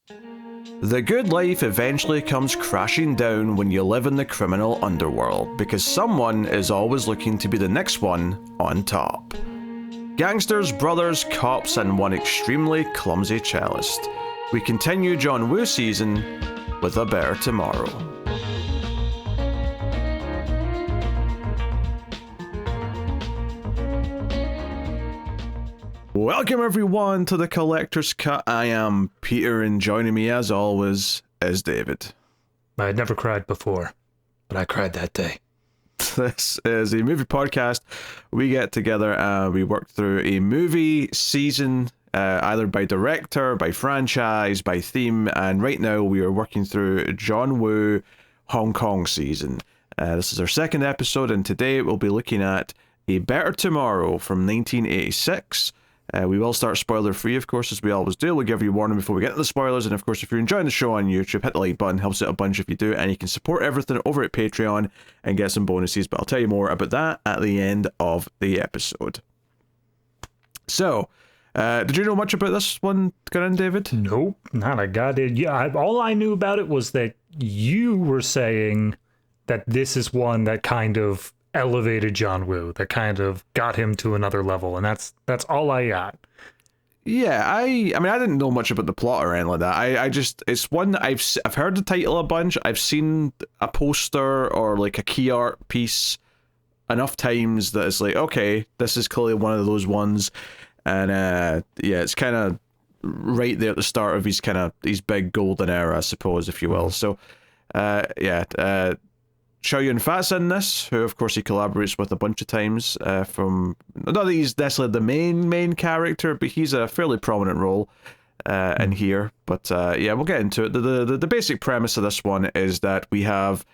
The good life eventually comes crashing down when you live in the criminal underworld, because someone is always looking to be the next one on top. Gangsters, brothers, cops, and one extremely clumsy cellist. We continue John Woo season with A Better Tomorrow. Welcome everyone to the Collector's Cut. I am Peter, and joining me as always is David. I had never cried before, but I cried that day. This is a movie podcast. We get together and we work through a movie season, either by director, by franchise, by theme, and right now we are working through John Woo Hong Kong season. This is our second episode, and today we'll be looking at A Better Tomorrow from 1986. We will start spoiler-free, of course, as we always do. We'll give you a warning before we get to the spoilers, and of course, if you're enjoying the show on YouTube, hit the like button, helps out a bunch if you do, and you can support everything over at Patreon and get some bonuses, but I'll tell you more about that at the end of the episode. So, did you know much about this one, Karan, David? Nope, not a goddamn... Yeah, all I knew about it was that you were saying that this is one that kind of elevated John Woo, that kind of got him to another level, and that's all I got. Yeah, I mean, I didn't know much about the plot or anything like that. I just, it's one that I've heard the title a bunch. I've seen a poster or like a key art piece enough times that it's like, okay, this is clearly one of those ones. And yeah, it's kind of right there at the start of his big golden era, I suppose, if you will. So Chow Fat's in this, who of course he collaborates with a bunch of times. From not that he's necessarily the main character, but he's a fairly prominent role in here. But yeah, we'll get into it. The basic premise of this one is that we have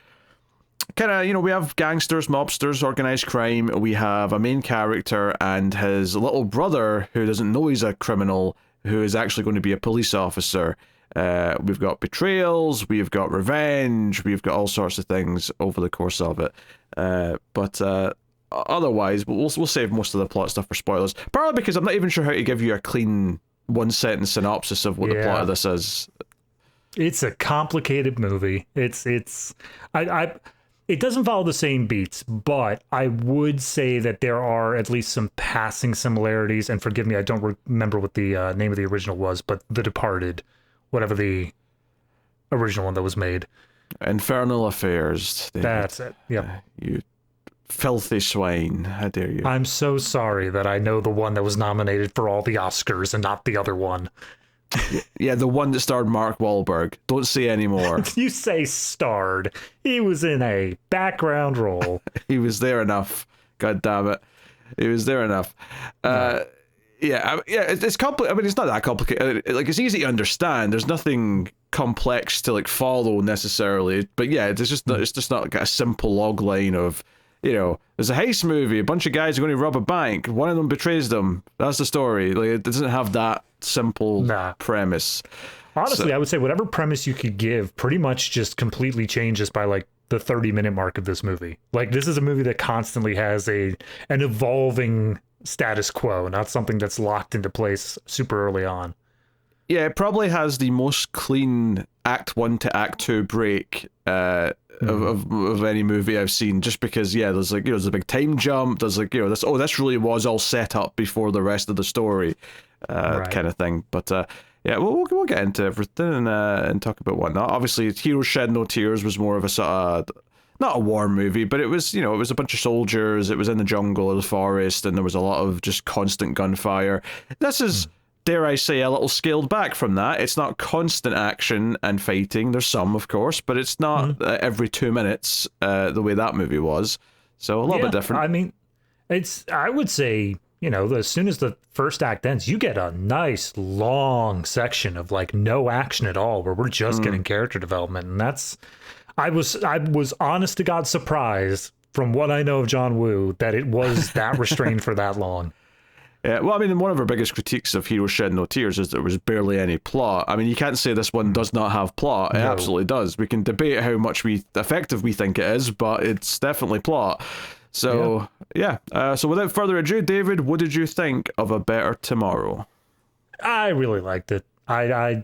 we have gangsters, mobsters, organized crime. We have a main character and his little brother who doesn't know he's a criminal, who is actually going to be a police officer. We've got betrayals, we've got revenge, we've got all sorts of things over the course of it. But otherwise, we'll save most of the plot stuff for spoilers. Partly because I'm not even sure how to give you a clean one-sentence synopsis of what the plot of this is. It's a complicated movie. It doesn't follow the same beats, but I would say that there are at least some passing similarities. And forgive me, I don't remember what the name of the original was, but The Departed. Whatever the original one that was made. Infernal Affairs. David. That's it. Yep. You filthy swine. How dare you? I'm so sorry that I know the one that was nominated for all the Oscars and not the other one. Yeah, the one that starred Mark Wahlberg. Don't say anymore. You say starred. He was in a background role. He was there enough. God damn it. He was there enough. Yeah, it's complicated. I mean, it's not that complicated. Like, it's easy to understand. There's nothing complex to like follow necessarily. But yeah, it's just not like a simple log line of, there's a heist movie. A bunch of guys are going to rob a bank. One of them betrays them. That's the story. Like, it doesn't have that simple premise. Honestly, I would say whatever premise you could give pretty much just completely changes by like the 30-minute mark of this movie. Like, this is a movie that constantly has an evolving status quo, not something that's locked into place super early on. Yeah, it probably has the most clean Act 1 to Act 2 break of any movie I've seen, just because, there's like, there's a big time jump, there's like, this really was all set up before the rest of the story, kind of thing. But yeah, we'll get into everything and talk about whatnot. Obviously, Heroes Shed No Tears was more of a sort of, not a war movie, but it was, it was a bunch of soldiers, it was in the jungle or the forest, and there was a lot of just constant gunfire. This is, dare I say, a little scaled back from that. It's not constant action and fighting. There's some, of course, but it's not every 2 minutes the way that movie was. So a little bit different. I mean, I would say, as soon as the first act ends, you get a nice long section of like no action at all, where we're just getting character development. And that's, I was honest to God surprised from what I know of John Woo that it was that restrained for that long. Yeah, well, I mean, one of our biggest critiques of Heroes Shed No Tears is there was barely any plot. I mean, you can't say this one does not have plot. It absolutely does. We can debate how much effective we think it is, but it's definitely plot. So, so without further ado, David, what did you think of A Better Tomorrow? I really liked it. I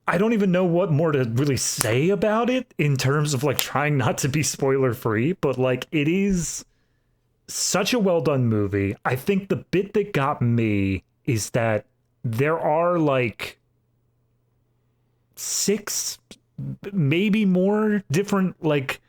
I don't even know what more to really say about it in terms of like trying not to be spoiler free, but like it is such a well done movie. I think the bit that got me is that there are like six, maybe more different like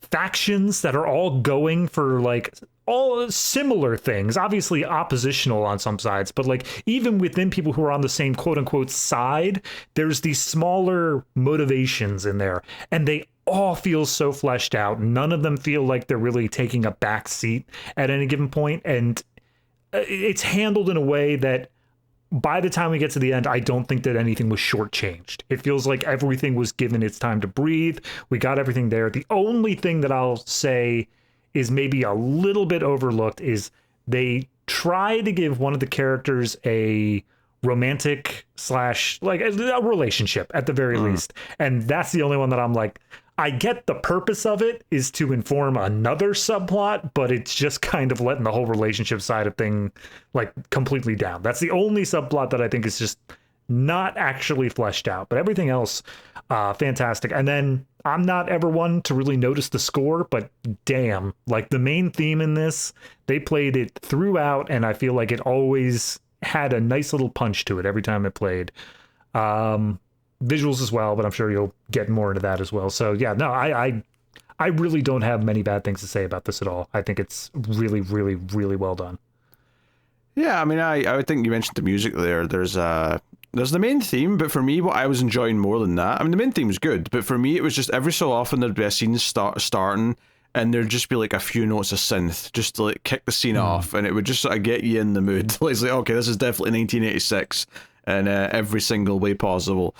factions that are all going for like all similar things, obviously oppositional on some sides, but like even within people who are on the same quote unquote side, there's these smaller motivations in there, and they all feel so fleshed out. None of them feel like they're really taking a back seat at any given point, and it's handled in a way that by the time we get to the end, I don't think that anything was shortchanged. It feels like everything was given its time to breathe. We got everything there. The only thing that I'll say is maybe a little bit overlooked is they try to give one of the characters a romantic slash like a relationship at the very least. And that's the only one that I'm like, I get the purpose of it is to inform another subplot, but it's just kind of letting the whole relationship side of thing like completely down. That's the only subplot that I think is just not actually fleshed out, but everything else, fantastic. And then I'm not ever one to really notice the score, but damn, like the main theme in this, they played it throughout, and I feel like it always had a nice little punch to it every time it played. Visuals as well, but I'm sure you'll get more into that as well. So yeah, no, I really don't have many bad things to say about this at all. I think it's really, really, really well done. Yeah, I mean, I would think you mentioned the music there. There's the main theme, but for me, what I was enjoying more than that, I mean, the main theme was good, but for me, it was just every so often there'd be a scene starting, and there'd just be like a few notes of synth just to like kick the scene off, and it would just sort of get you in the mood. It's like, okay, this is definitely 1986 in every single way possible.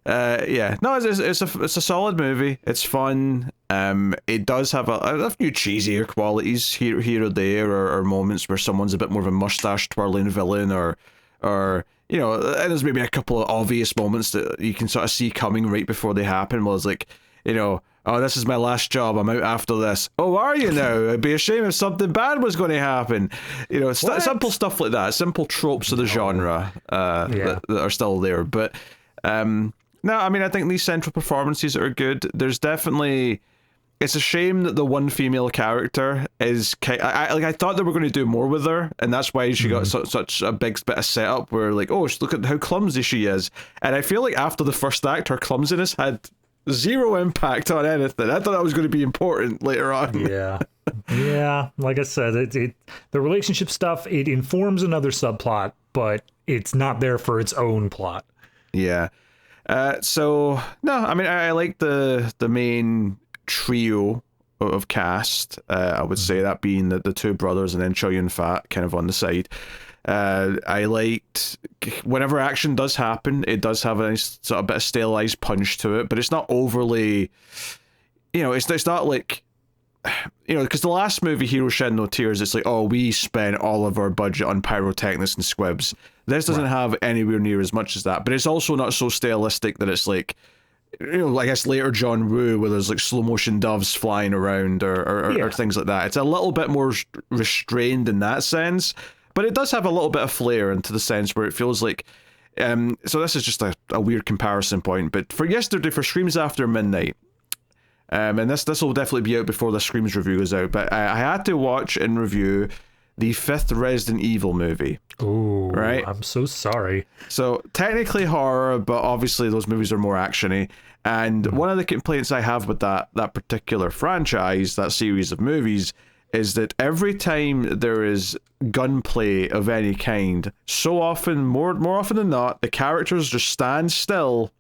Yeah, no, it's a solid movie. It's fun. It does have a few cheesier qualities here or there, or moments where someone's a bit more of a mustache twirling villain, or you know, and there's maybe a couple of obvious moments that you can sort of see coming right before they happen. Well, it's like, you know, oh, this is my last job, I'm out after this. Oh, are you now? I'd be ashamed if something bad was going to happen. You know, simple stuff like that, simple tropes of the genre that are still there. But no, I mean, I think these central performances are good. There's definitely, it's a shame that the one female character is, I thought they were going to do more with her, and that's why she got such a big bit of setup where like, oh, look at how clumsy she is. And I feel like after the first act, her clumsiness had zero impact on anything. I thought that was going to be important later on. Yeah, like I said, the relationship stuff, it informs another subplot, but it's not there for its own plot. Yeah. So no, I mean, I like the main trio of cast. I would say that being the two brothers and then Chow Yun-fat kind of on the side. I liked whenever action does happen, it does have a nice sort of bit of stylized punch to it, but it's not overly, you know, it's not like, you know, because the last movie, Hero Shed No Tears, it's like, oh, we spent all of our budget on pyrotechnics and squibs. This doesn't have anywhere near as much as that, but it's also not so stylistic that it's like, you know, I guess later John Woo, where there's like slow motion doves flying around or things like that. It's a little bit more restrained in that sense, but it does have a little bit of flair into the sense where it feels like, so this is just a weird comparison point, but for Screams After Midnight, and this will definitely be out before the Screams review is out, but I had to watch and review the 5th Resident Evil movie. Ooh, right? I'm so sorry. So technically horror, but obviously those movies are more actiony. And one of the complaints I have with that particular franchise, that series of movies, is that every time there is gunplay of any kind, so often, more often than not, the characters just stand still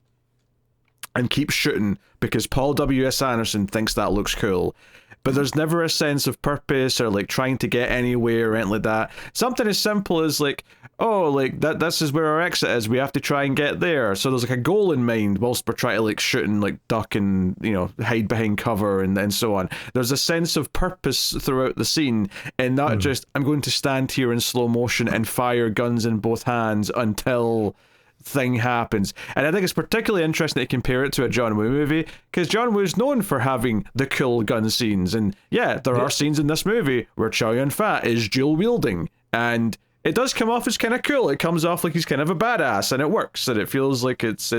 and keep shooting because Paul W.S. Anderson thinks that looks cool. But there's never a sense of purpose or like trying to get anywhere or anything like that. Something as simple as like, oh, like this is where our exit is. We have to try and get there. So there's like a goal in mind whilst we're trying to like shoot and like duck and, you know, hide behind cover and so on. There's a sense of purpose throughout the scene and not just, I'm going to stand here in slow motion and fire guns in both hands until thing happens. And I think it's particularly interesting to compare it to a John Woo movie, because John Woo's known for having the cool gun scenes, and yeah, there are scenes in this movie where Chow Yun-fat is dual wielding, and it does come off as kind of cool. It comes off like he's kind of a badass, and it works, and it feels like it's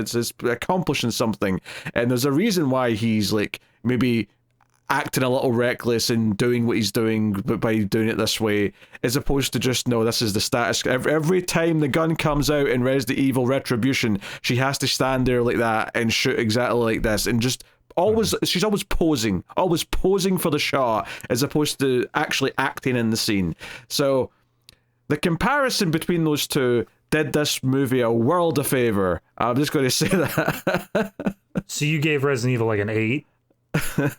accomplishing something. And there's a reason why he's like maybe acting a little reckless and doing what he's doing, but by doing it this way, as opposed to just, no, this is the status. Every time the gun comes out in Resident Evil Retribution, she has to stand there like that and shoot exactly like this, and just always, she's always posing for the shot, as opposed to actually acting in the scene. So the comparison between those two did this movie a world of favor. I'm just going to say that. So you gave Resident Evil like an 8?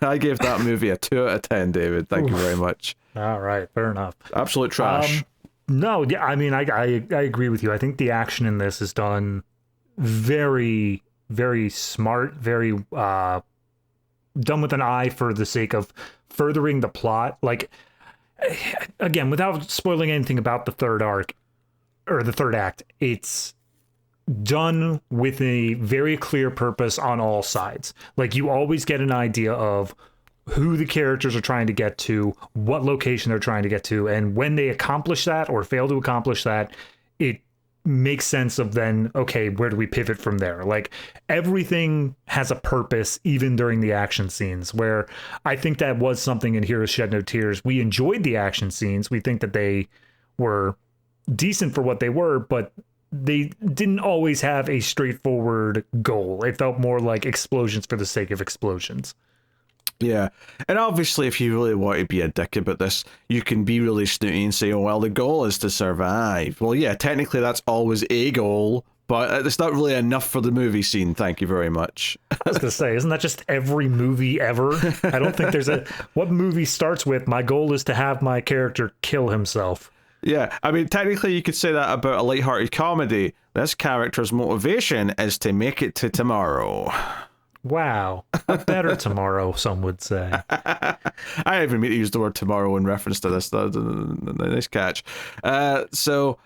I gave that movie a 2 out of 10, David. Thank you very much. All right, fair enough. Absolute trash. No, yeah, I mean, I agree with you. I think the action in this is done very, very smart, very done with an eye for the sake of furthering the plot. Like, again, without spoiling anything about the third arc or the third act, it's done with a very clear purpose on all sides. Like, you always get an idea of who the characters are trying to get to, what location they're trying to get to, and when they accomplish that or fail to accomplish that, it makes sense of then, okay, where do we pivot from there? Like, everything has a purpose, even during the action scenes, where I think that was something in Heroes Shed No Tears. We enjoyed the action scenes. We think that they were decent for what they were, but they didn't always have a straightforward goal. It felt more like explosions for the sake of explosions. Yeah, and obviously if you really want to be a dick about this, you can be really snooty and say, oh, well, the goal is to survive. Well, yeah, technically that's always a goal, but it's not really enough for the movie scene. Thank you very much. I was going to say, isn't that just every movie ever? I don't think there's what movie starts with, my goal is to have my character kill himself. Yeah, I mean, technically you could say that about a lighthearted comedy. This character's motivation is to make it to tomorrow. Wow. A better tomorrow, some would say. I didn't even mean to use the word tomorrow in reference to this. Nice catch. So,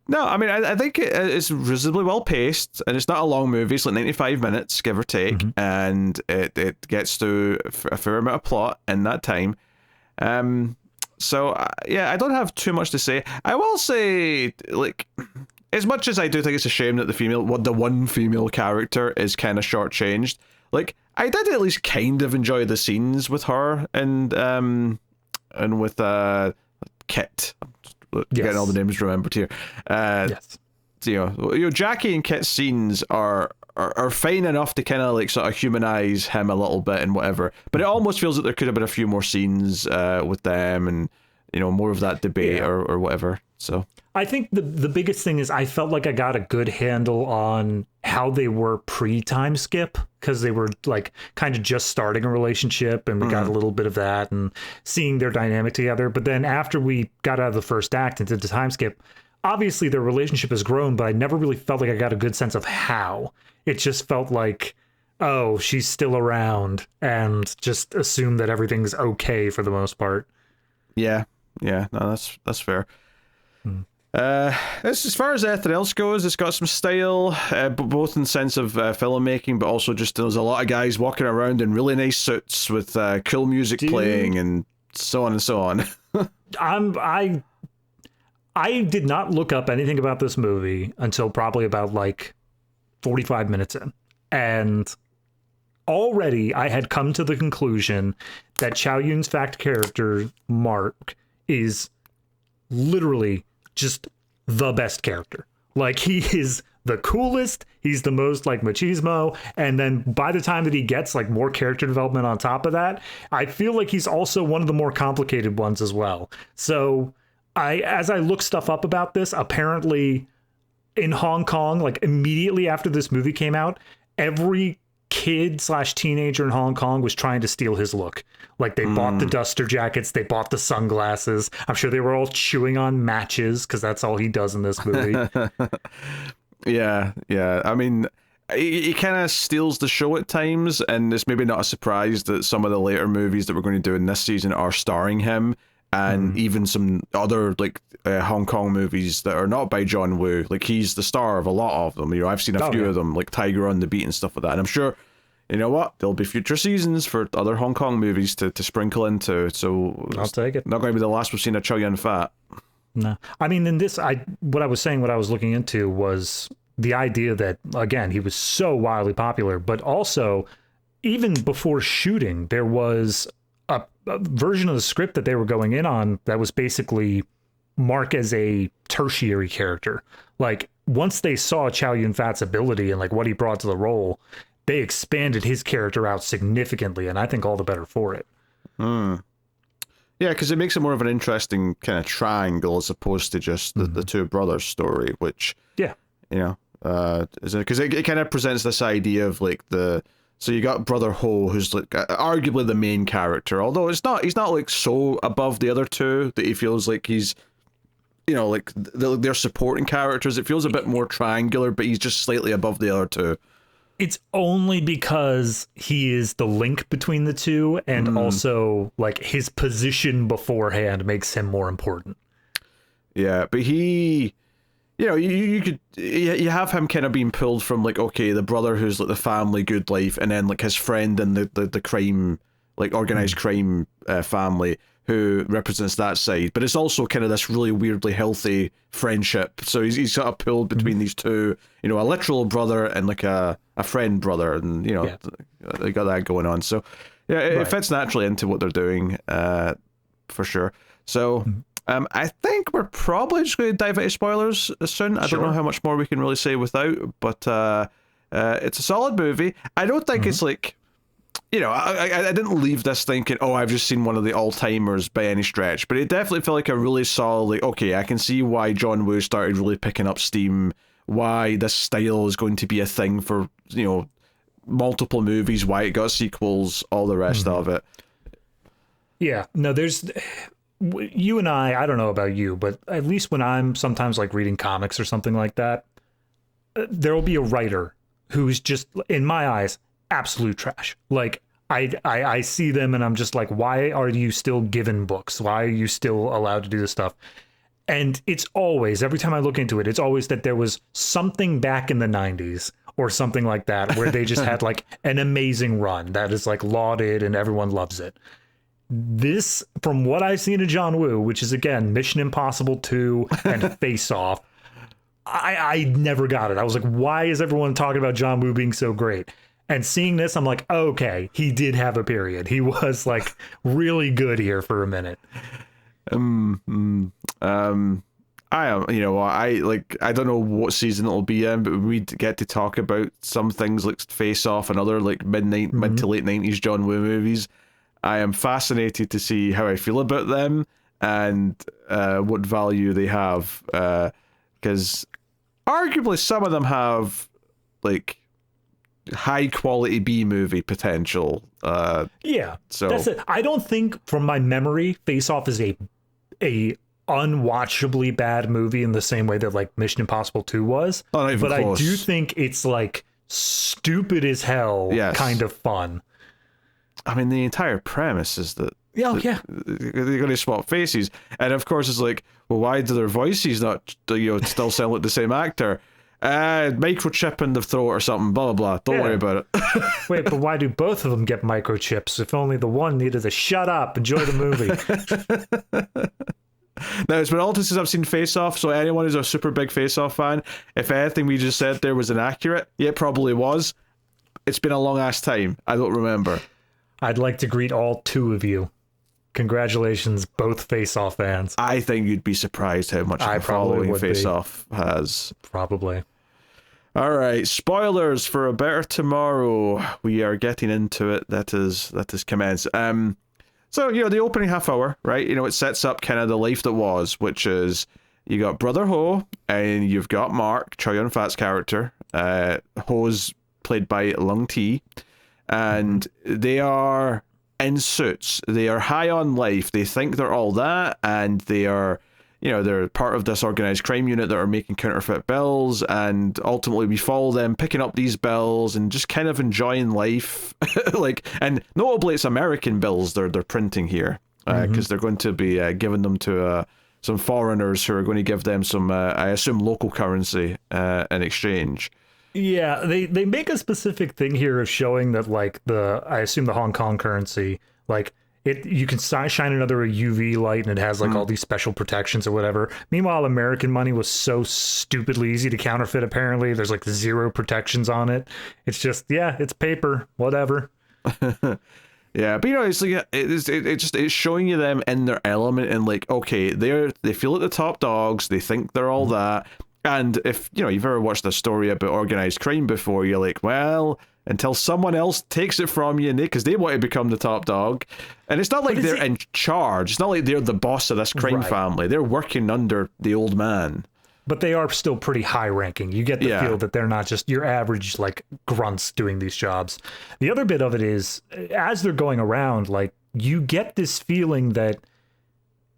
no, I mean, I think it's reasonably well paced, and it's not a long movie. It's like 95 minutes, give or take, and it gets to a fair amount of plot in that time. So, yeah, I don't have too much to say. I will say, like, as much as I do think it's a shame that the one female character is kind of shortchanged, like, I did at least kind of enjoy the scenes with her and with Kit. Getting all the names remembered here. Yes. You know, Jackie and Kit's scenes are fine enough to kind of like sort of humanize him a little bit and whatever, but it almost feels that there could have been a few more scenes with them, and you know, more of that debate or whatever. So I think the biggest thing is I felt like I got a good handle on how they were pre-time skip, because they were like kind of just starting a relationship, and we got a little bit of that and seeing their dynamic together. But then after we got out of the first act into the time skip, obviously their relationship has grown, but I never really felt like I got a good sense of how. It just felt like, oh, she's still around, and just assume that everything's okay for the most part. Yeah, no, that's fair. As far as anything else goes, it's got some style, both in the sense of filmmaking, but also just there's a lot of guys walking around in really nice suits with cool music playing and so on and so on. I did not look up anything about this movie until probably about like 45 minutes in. And already I had come to the conclusion that Chow Yun Fac's character, Mark, is literally just the best character. Like, he is the coolest, he's the most like machismo, and then by the time that he gets like more character development on top of that, I feel like he's also one of the more complicated ones as well. So as I look stuff up about this, apparently in Hong Kong, like immediately after this movie came out, every kid/teenager in Hong Kong was trying to steal his look. Like, they bought the duster jackets, they bought the sunglasses. I'm sure they were all chewing on matches, because that's all he does in this movie. Yeah. I mean, he kind of steals the show at times, and it's maybe not a surprise that some of the later movies that we're going to do in this season are starring him, and even some other like Hong Kong movies that are not by John Woo. Like, he's the star of a lot of them. You know, I've seen a few of them, like Tiger on the Beat and stuff like that. And I'm sure, you know what, there'll be future seasons for other Hong Kong movies to sprinkle into. So I'll take it. Not going to be the last we've seen of Chow Yun Fat. No, I mean, in this, what I was saying, what I was looking into was the idea that, again, he was so wildly popular, but also even before shooting, there was a version of the script that they were going in on that was basically Mark as a tertiary character. Like, once they saw Chow Yun-fat's ability and like what he brought to the role, they expanded his character out significantly, and I think all the better for it. Yeah, because it makes it more of an interesting kind of triangle as opposed to just the two brothers story, which, Yeah. you know, because it kind of presents this idea of like so you got Brother Ho, who's like arguably the main character, although he's not like so above the other two that he feels like he's, you know, like they're supporting characters. It feels a bit more triangular, but he's just slightly above the other two. It's only because he is the link between the two, and also like his position beforehand makes him more important. Yeah, but he, you know, you have him kind of being pulled from like, okay, the brother who's like the family good life, and then like his friend in the crime, like organized crime family who represents that side. But it's also kind of this really weirdly healthy friendship. So he's sort of pulled between these two, you know, a literal brother and like a friend brother, and you know, they got that going on. So yeah, it fits naturally into what they're doing, for sure. So. I think we're probably just going to dive into spoilers soon. I don't know how much more we can really say without, but it's a solid movie. I don't think it's like, you know, I didn't leave this thinking, oh, I've just seen one of the all-timers by any stretch, but it definitely felt like a really solid, like, okay, I can see why John Woo started really picking up steam, why this style is going to be a thing for, you know, multiple movies, why it got sequels, all the rest of it. Yeah, no, there's... You and I don't know about you, but at least when I'm sometimes like reading comics or something like that, there will be a writer who's just, in my eyes, absolute trash. Like, I see them and I'm just like, why are you still given books? Why are you still allowed to do this stuff? And it's always, every time I look into it, it's always that there was something back in the 90s or something like that where they just had like an amazing run that is like lauded and everyone loves it. This, from what I've seen of John Woo, which is again Mission Impossible 2 and Face Off, I never got it. I was like, why is everyone talking about John Woo being so great? And seeing this, I'm like, okay, he did have a period. He was like really good here for a minute. I am, you know, I don't know what season it'll be in, but we get to talk about some things like Face Off and other like mid to late 90s John Woo movies. I am fascinated to see how I feel about them and what value they have, because arguably some of them have like high quality B movie potential. Yeah, so that's it. I don't think, from my memory, Face Off is a unwatchably bad movie in the same way that like Mission Impossible 2 was. Not even but close. I do think it's like stupid as hell, kind of fun. I mean, the entire premise is that they're going to swap faces, and of course it's like, well, why do their voices not, you know, still sound like the same actor? Microchip in the throat or something, blah blah blah. Don't worry about it. Wait, but why do both of them get microchips? If only the one needed to shut up, enjoy the movie. Now, it's been all since I've seen Face Off, so anyone who's a super big Face Off fan, if anything we just said there was inaccurate, yeah, it probably was. It's been a long ass time. I don't remember. I'd like to greet all two of you. Congratulations, both Face Off fans. I think you'd be surprised how much of a following Face Off has. Probably. All right, spoilers for A Better Tomorrow. We are getting into it. That is commenced. So, you know, the opening half hour, right? You know, it sets up kind of the life that was, which is you got Brother Ho and you've got Mark, Chow Yun-fat's character. Ho's played by Lung Ti. And they are in suits. They are high on life. They think they're all that, and they are, you know, they're part of this organized crime unit that are making counterfeit bills, and ultimately we follow them picking up these bills and just kind of enjoying life. Like, and notably it's American bills they're printing here, because they're going to be giving them to some foreigners who are going to give them some, I assume, local currency in exchange. Yeah, they make a specific thing here of showing that, like, I assume the Hong Kong currency, like, You can shine another UV light and it has like all these special protections or whatever. Meanwhile, American money was so stupidly easy to counterfeit. Apparently, there's like 0 protections on it. It's just it's paper, whatever. Yeah, but it's like it's showing you them in their element and like, okay, they feel like the top dogs, they think they're all that. And if you've ever watched a story about organized crime before, you're like, well, until someone else takes it from you, because they want to become the top dog. And it's not like they're in charge. It's not like they're the boss of this crime family. They're working under the old man. But they are still pretty high ranking. You get the feel that they're not just your average like grunts doing these jobs. The other bit of it is, as they're going around, like you get this feeling that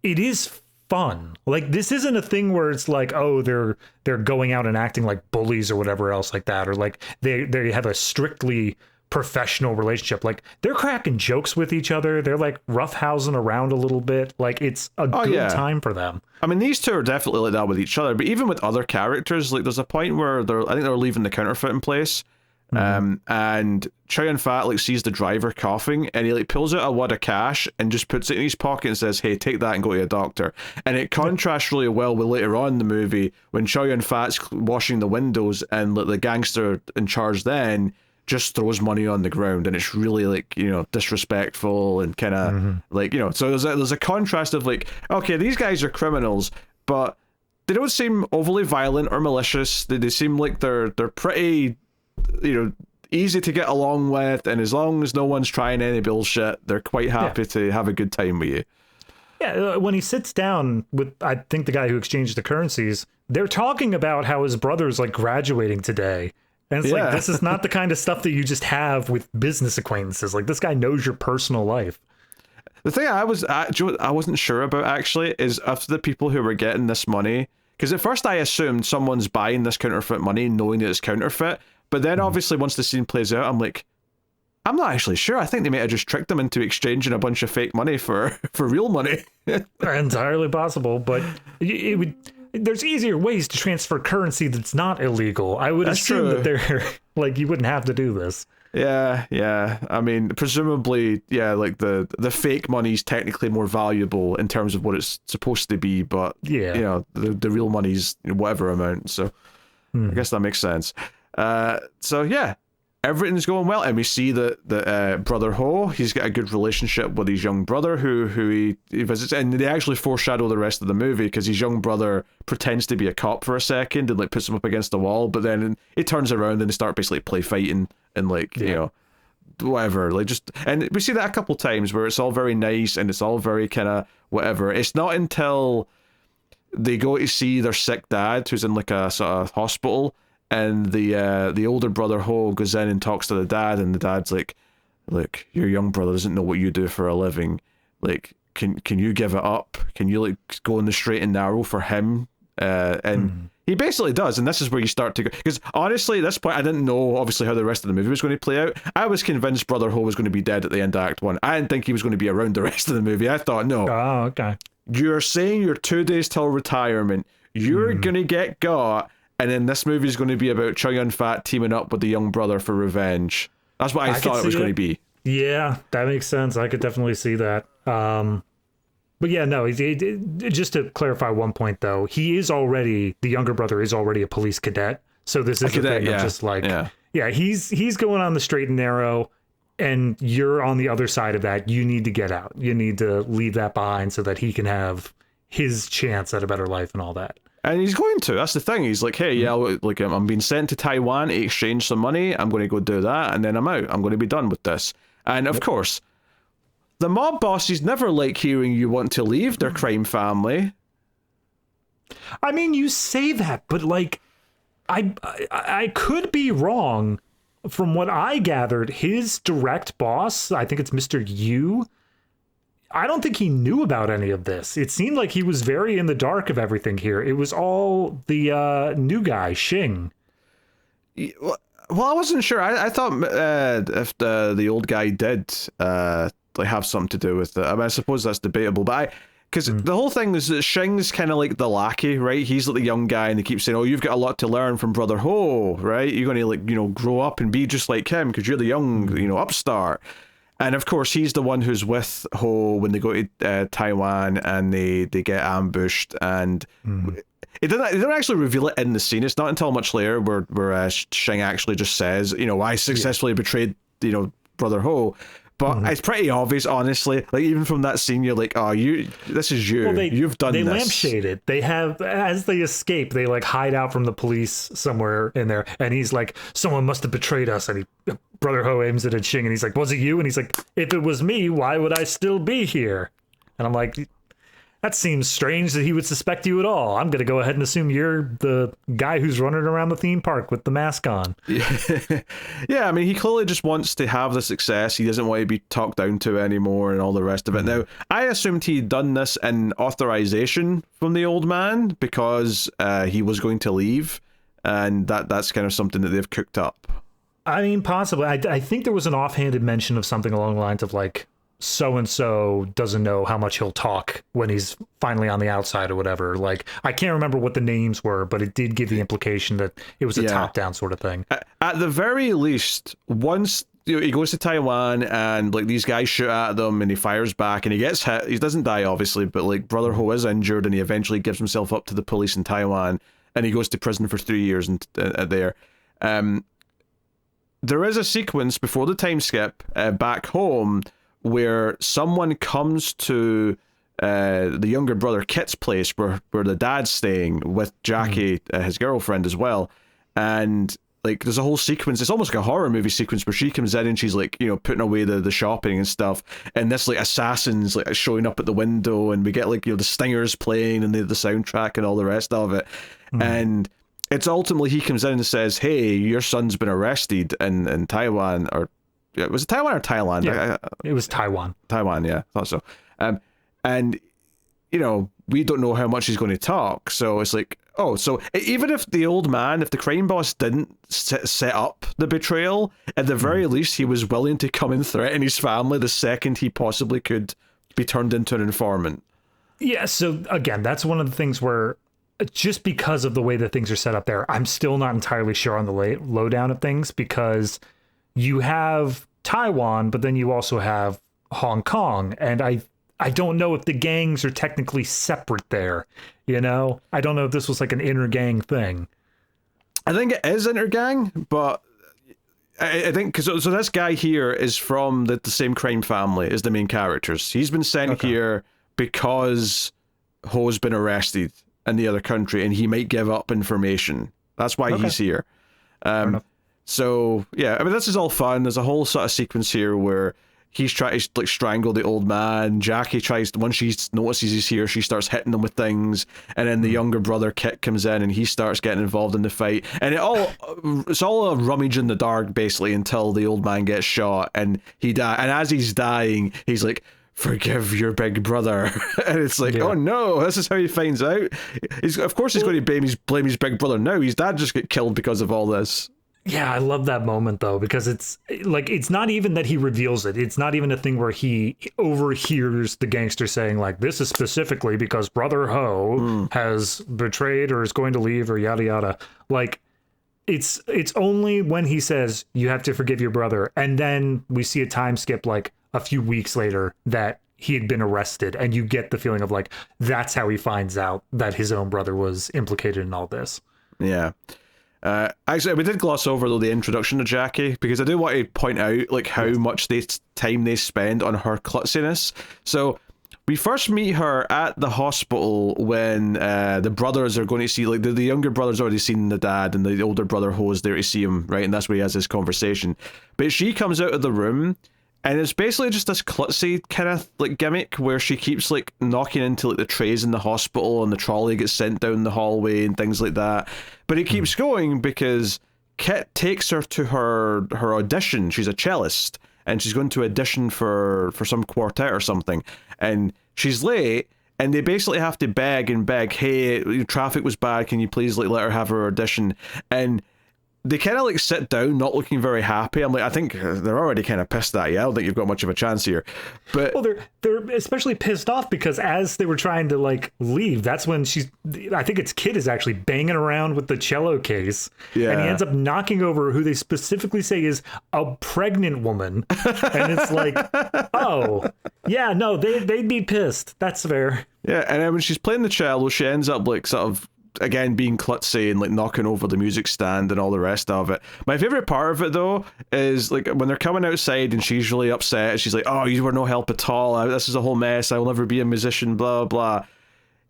it is fun. Like this isn't a thing where it's like, oh, they're going out and acting like bullies or whatever else like that, or like they have a strictly professional relationship. Like they're cracking jokes with each other. They're like roughhousing around a little bit. Like it's a good time for them. I mean, these two are definitely like that with each other, but even with other characters, like there's a point where I think they're leaving the counterfeiting place. And Chow Yun-fat like sees the driver coughing and he like pulls out a wad of cash and just puts it in his pocket and says, hey, take that and go to a doctor. And it contrasts really well with later on in the movie when Chow Yun-fat's washing the windows and like the gangster in charge then just throws money on the ground, and it's really like disrespectful and kind of like so there's a contrast of like, okay, these guys are criminals, but they don't seem overly violent or malicious. They seem like they're pretty easy to get along with, and as long as no one's trying any bullshit, they're quite happy to have a good time with you. Yeah, when he sits down with, I think, the guy who exchanged the currencies, they're talking about how his brother's like graduating today. And it's like, this is not the kind of stuff that you just have with business acquaintances. Like, this guy knows your personal life. The thing I wasn't sure about, actually, is of the people who were getting this money, because at first I assumed someone's buying this counterfeit money knowing that it's counterfeit, but then obviously once the scene plays out, I'm like, I'm not actually sure. I think they might have just tricked them into exchanging a bunch of fake money for real money. Entirely possible, but there's easier ways to transfer currency that's not illegal. I would assume that they're like, you wouldn't have to do this. Yeah. I mean, presumably, like the fake money's technically more valuable in terms of what it's supposed to be, but the real money's whatever amount. So I guess that makes sense. Everything's going well, and we see that Brother Ho, he's got a good relationship with his young brother who he visits, and they actually foreshadow the rest of the movie because his young brother pretends to be a cop for a second and like puts him up against the wall, but then he turns around and they start basically play fighting and like whatever, like just, and we see that a couple times where it's all very nice and it's all very kind of whatever. It's not until they go to see their sick dad who's in like a sort of hospital, and the older brother Ho goes in and talks to the dad, and the dad's like, look, your young brother doesn't know what you do for a living. Like, can you give it up? Can you like go in the straight and narrow for him? And he basically does, and this is where you start to go. Because honestly, at this point, I didn't know obviously how the rest of the movie was going to play out. I was convinced Brother Ho was going to be dead at the end of Act 1. I didn't think he was going to be around the rest of the movie. I thought, no. Oh, okay. You're saying you're 2 days till retirement. You're going to get got. And then this movie is going to be about Chow Yun-fat teaming up with the young brother for revenge. That's what I thought it was going to be. Yeah, that makes sense. I could definitely see that. But yeah, no, just to clarify one point, though, the younger brother is already a police cadet. So this is a thing of just like, he's going on the straight and narrow, and you're on the other side of that. You need to get out. You need to leave that behind so that he can have his chance at a better life and all that. And he's going to. That's the thing. He's like, hey, like I'm being sent to Taiwan to exchange some money. I'm going to go do that, and then I'm out. I'm going to be done with this. And of course, the mob bosses never like hearing you want to leave their crime family. I mean, you say that, but like, I could be wrong. From what I gathered, his direct boss, I think it's Mr. Yu, I don't think he knew about any of this. It seemed like he was very in the dark of everything here. It was all the new guy, Cheung. Well, I wasn't sure. I thought if the old guy did like have something to do with it. I mean, I suppose that's debatable, but because the whole thing is that Shing's kind of like the lackey, right? He's like the young guy, and they keep saying, "Oh, you've got a lot to learn from Brother Ho, right? You're going to like grow up and be just like him because you're the young upstart." And of course, he's the one who's with Ho when they go to Taiwan and they get ambushed. And they don't actually reveal it in the scene. It's not until much later where Cheung actually just says, I successfully betrayed, Brother Ho. But it's pretty obvious, honestly. Like, even from that scene, you're like, oh, this is you. Well, You've done this. They lampshade it. They have, as they escape, they like hide out from the police somewhere in there. And he's like, someone must have betrayed us. And Brother Ho aims it at Cheung and he's like, was it you? And he's like, if it was me, why would I still be here? And I'm like, that seems strange that he would suspect you at all. I'm going to go ahead and assume you're the guy who's running around the theme park with the mask on. Yeah, I mean, he clearly just wants to have the success. He doesn't want to be talked down to anymore and all the rest of it. Now, I assumed he'd done this in authorization from the old man because he was going to leave, and that's kind of something that they've cooked up. I mean, possibly. I think there was an offhanded mention of something along the lines of like, so-and-so doesn't know how much he'll talk when he's finally on the outside or whatever. Like, I can't remember what the names were, but it did give the implication that it was a top-down sort of thing. At the very least, once he goes to Taiwan and like these guys shoot at them and he fires back and he gets hit, he doesn't die obviously, but like Brother Ho is injured and he eventually gives himself up to the police in Taiwan and he goes to prison for 3 years there. There is a sequence before the time skip back home where someone comes to the younger brother Kit's place where the dad's staying with Jackie, his girlfriend as well. And like there's a whole sequence, it's almost like a horror movie sequence where she comes in and she's like, putting away the shopping and stuff. And this like assassin's like showing up at the window and we get like, the Stingers playing and the soundtrack and all the rest of it. And it's ultimately he comes in and says, hey, your son's been arrested in Taiwan, or was it Taiwan or Thailand? Yeah, it was Taiwan. Taiwan, yeah, I thought so. And, we don't know how much he's going to talk. So it's like, oh, so even if the old man, if the crime boss didn't set up the betrayal, at the very least, he was willing to come and threaten his family the second he possibly could be turned into an informant. Yeah, so again, that's one of the things where just because of the way that things are set up there, I'm still not entirely sure on the lowdown of things because you have Taiwan, but then you also have Hong Kong. And I don't know if the gangs are technically separate there. I don't know if this was like an inter-gang thing. I think it is inter-gang, but I think because so this guy here is from the same crime family as the main characters. He's been sent here because Ho's been arrested in the other country and he might give up information. That's why he's here. So yeah, I mean, this is all fun. There's a whole sort of sequence here where he's trying to like strangle the old man. Jackie tries to, once she notices he's here, she starts hitting him with things, and then the younger brother Kit comes in and he starts getting involved in the fight. And it's all a rummage in the dark basically until the old man gets shot and he dies. And as he's dying, he's like, forgive your big brother. And it's like, oh no, this is how he finds out. Of course he's going to blame his big brother now. His dad just got killed because of all this. Yeah, I love that moment though, because it's like, it's not even that he reveals it. It's not even a thing where he overhears the gangster saying like, this is specifically because Brother Ho has betrayed or is going to leave or yada yada. Like, it's only when he says you have to forgive your brother, and then we see a time skip like a few weeks later that he had been arrested, and you get the feeling of like, that's how he finds out that his own brother was implicated in all this. Yeah. Actually, we did gloss over though the introduction to Jackie, because I do want to point out like how much time they spend on her klutziness. So we first meet her at the hospital when the brothers are going to see, like the younger brother's already seen the dad and the older brother Ho is there to see him, right? And that's where he has this conversation. But she comes out of the room and it's basically just this klutzy kind of like gimmick where she keeps like knocking into like the trays in the hospital and the trolley gets sent down the hallway and things like that. But it keeps going because Kit takes her to her audition. She's a cellist and she's going to audition for some quartet or something. And she's late and they basically have to beg, hey, traffic was bad, can you please like let her have her audition? And they kind of like sit down, not looking very happy. I'm like, I think they're already kind of pissed at you. I don't think you've got much of a chance here. But well, they're especially pissed off because as they were trying to like leave, that's when I think its kid is actually banging around with the cello case, and he ends up knocking over who they specifically say is a pregnant woman, and it's like, oh yeah, no, they'd be pissed. That's fair. Yeah, and then when she's playing the cello, she ends up like sort of again being klutzy and like knocking over the music stand and all the rest of it. My favorite part of it though is like when they're coming outside and she's really upset and she's like, oh, you were no help at all, this is a whole mess, I will never be a musician, blah blah.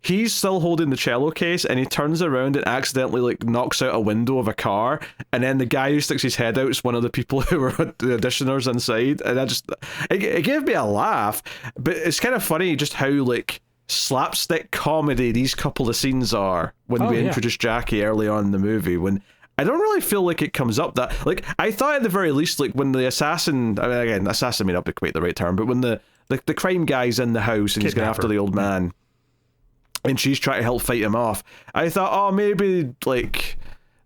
He's still holding the cello case and he turns around and accidentally like knocks out a window of a car, and then the guy who sticks his head out is one of the people who were the auditioners inside, and it gave me a laugh. But it's kind of funny just how like slapstick comedy these couple of scenes are when we introduce Jackie early on in the movie, when I don't really feel like it comes up that, like, I thought at the very least, like, when the assassin, I mean, again, assassin may not be quite the right term, but when the crime guy's in the house and he's going after the old man and she's trying to help fight him off, I thought, oh, maybe, like,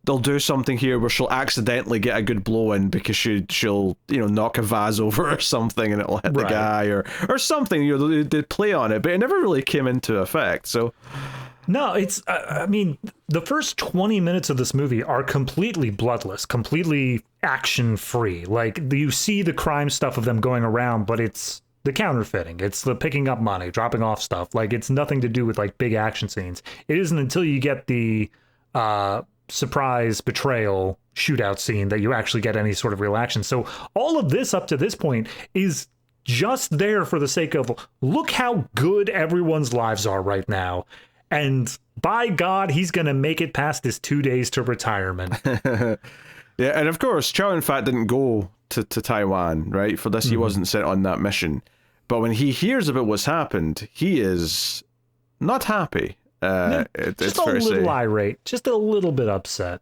they'll do something here where she'll accidentally get a good blow in because she'll knock a vase over or something and it'll hit the guy or something. They play on it, but it never really came into effect. So no, it's I mean, the first 20 minutes of this movie are completely bloodless, completely action free. Like, you see the crime stuff of them going around, but it's the counterfeiting, it's the picking up money, dropping off stuff. Like, it's nothing to do with like big action scenes. It isn't until you get the surprise betrayal shootout scene that you actually get any sort of real action. So all of this up to this point is just there for the sake of, look how good everyone's lives are right now, and by God, he's gonna make it past his 2 days to retirement. Yeah, and of course Chow in fact didn't go to Taiwan, right? For this, he wasn't sent on that mission, but when he hears about what's happened, he is not happy. It's just a little irate, just a little bit upset.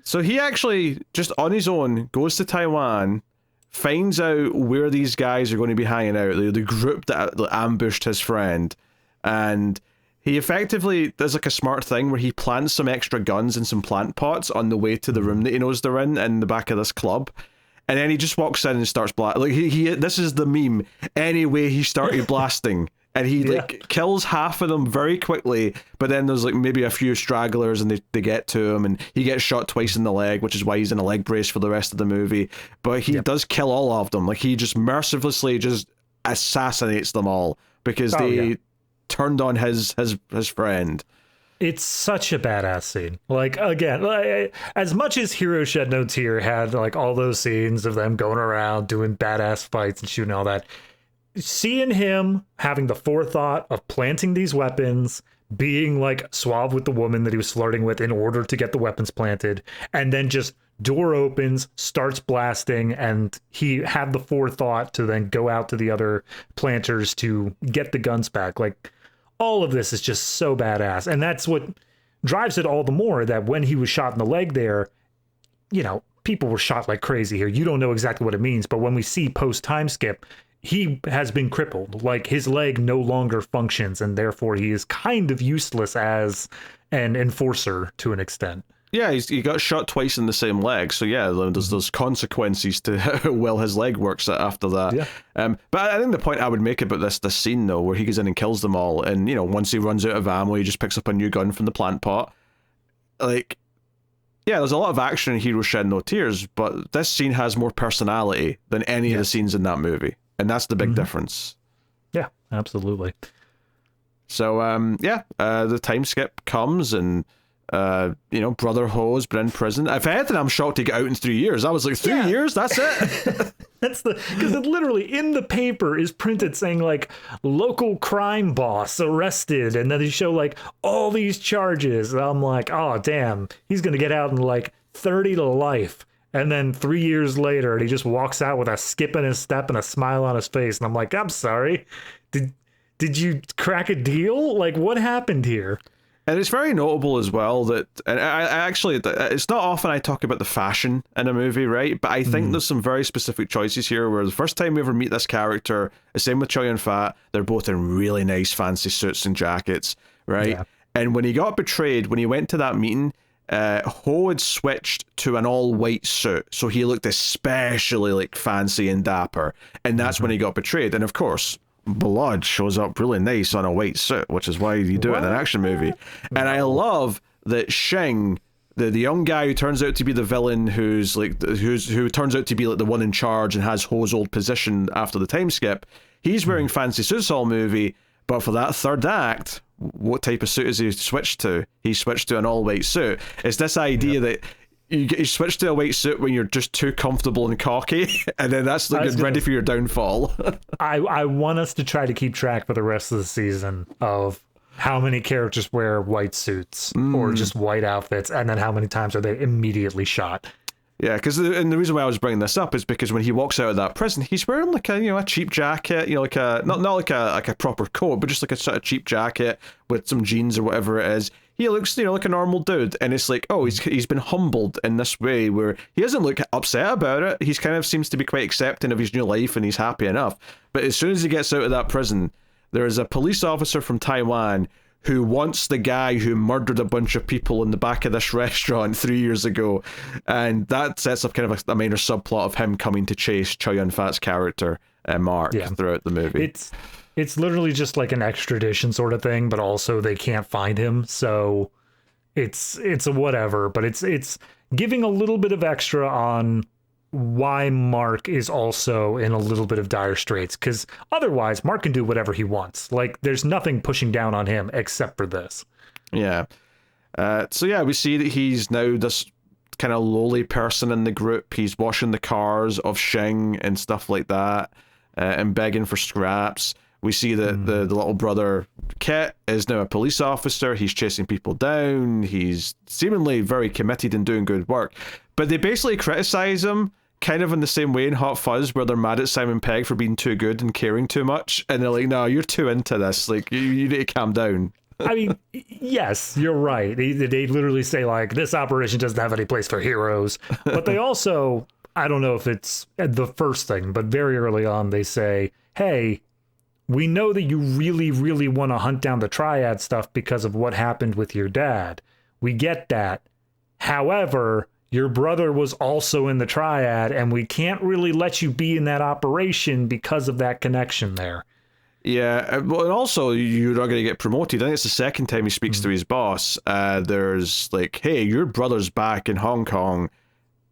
So he actually, just on his own, goes to Taiwan, finds out where these guys are going to be hanging out, the group that ambushed his friend, and he effectively does like a smart thing where he plants some extra guns and some plant pots on the way to the room that he knows they're in the back of this club. And then he just walks in and starts blasting. Like, he this is the meme. Anyway, he started blasting. And he like kills half of them very quickly, but then there's like maybe a few stragglers and they get to him, and he gets shot twice in the leg, which is why he's in a leg brace for the rest of the movie. But he does kill all of them. Like, he just mercilessly just assassinates them all because they turned on his friend. It's such a badass scene. Like, again, like, as much as Hero Shed No Tear had like all those scenes of them going around doing badass fights and shooting all that, seeing him having the forethought of planting these weapons, being like suave with the woman that he was flirting with in order to get the weapons planted, and then just door opens, starts blasting, and he had the forethought to then go out to the other planters to get the guns back. Like, all of this is just so badass. And that's what drives it all the more, that when he was shot in the leg there, people were shot like crazy here. You don't know exactly what it means, but when we see post time skip, he has been crippled. Like, his leg no longer functions, and therefore he is kind of useless as an enforcer to an extent. Yeah, he got shot twice in the same leg, so yeah, there's those consequences to how well his leg works after that. Yeah. But I think the point I would make about this scene, though, where he goes in and kills them all, and, once he runs out of ammo, he just picks up a new gun from the plant pot. Like, yeah, there's a lot of action in Hero Shed No Tears, but this scene has more personality than any of the scenes in that movie. And that's the big difference. Yeah, absolutely. So, the time skip comes, and, Brother Ho's been in prison. If anything, I'm shocked to get out in 3 years. I was like, 3 years? That's it? Because it literally, in the paper, is printed saying, like, local crime boss arrested, and then they show, like, all these charges. And I'm like, oh, damn, he's going to get out in, like, 30 to life. And then 3 years later, and he just walks out with a skip in his step and a smile on his face. And I'm like, I'm sorry. Did you crack a deal? Like, what happened here? And it's very notable as well that, and I actually, it's not often I talk about the fashion in a movie, right? But I think there's some very specific choices here where the first time we ever meet this character, the same with Chow and Fat, they're both in really nice fancy suits and jackets, right? Yeah. And when he got betrayed, when he went to that meeting, Ho had switched to an all-white suit, so he looked especially like fancy and dapper, and that's when he got betrayed. And of course, blood shows up really nice on a white suit, which is why you do it in an action movie. And I love that Cheung, the young guy who turns out to be the villain, who turns out to be like the one in charge and has Ho's old position after the time skip, he's wearing fancy suits all movie, but for that third act, what type of suit has he switched to? He switched to an all-white suit. It's this idea that you switch to a white suit when you're just too comfortable and cocky, and then that's like you're ready for your downfall. I want us to try to keep track for the rest of the season of how many characters wear white suits or just white outfits, and then how many times are they immediately shot. Yeah, because and the reason why I was bringing this up is because when he walks out of that prison, he's wearing like a cheap jacket, like a not like a proper coat, but just like a sort of cheap jacket with some jeans or whatever it is. He looks like a normal dude, and it's like, oh, he's been humbled in this way where he doesn't look upset about it. He's kind of seems to be quite accepting of his new life, and he's happy enough. But as soon as he gets out of that prison, there is a police officer from Taiwan who wants the guy who murdered a bunch of people in the back of this restaurant 3 years ago. And that sets up kind of a minor subplot of him coming to chase Chow Yun-fat's character, Mark, throughout the movie. It's literally just like an extradition sort of thing, but also they can't find him. So it's a whatever, but it's giving a little bit of extra on why Mark is also in a little bit of dire straits, because otherwise Mark can do whatever he wants. Like, there's nothing pushing down on him except for this. Yeah. So we see that he's now this kind of lowly person in the group. He's washing the cars of Cheung and stuff like that, and begging for scraps. We see that the little brother, Kit, is now a police officer. He's chasing people down. He's seemingly very committed and doing good work. But they basically criticize him kind of in the same way in Hot Fuzz, where they're mad at Simon Pegg for being too good and caring too much. And they're like, no, you're too into this. Like, you need to calm down. I mean, yes, you're right. They literally say, like, this operation doesn't have any place for heroes. But they also, I don't know if it's the first thing, but very early on they say, hey, we know that you really, really want to hunt down the Triad stuff because of what happened with your dad. We get that. However, your brother was also in the Triad, and we can't really let you be in that operation because of that connection there. Yeah, well, and also you're not going to get promoted. I think it's the second time he speaks to his boss. There's like, hey, your brother's back in Hong Kong,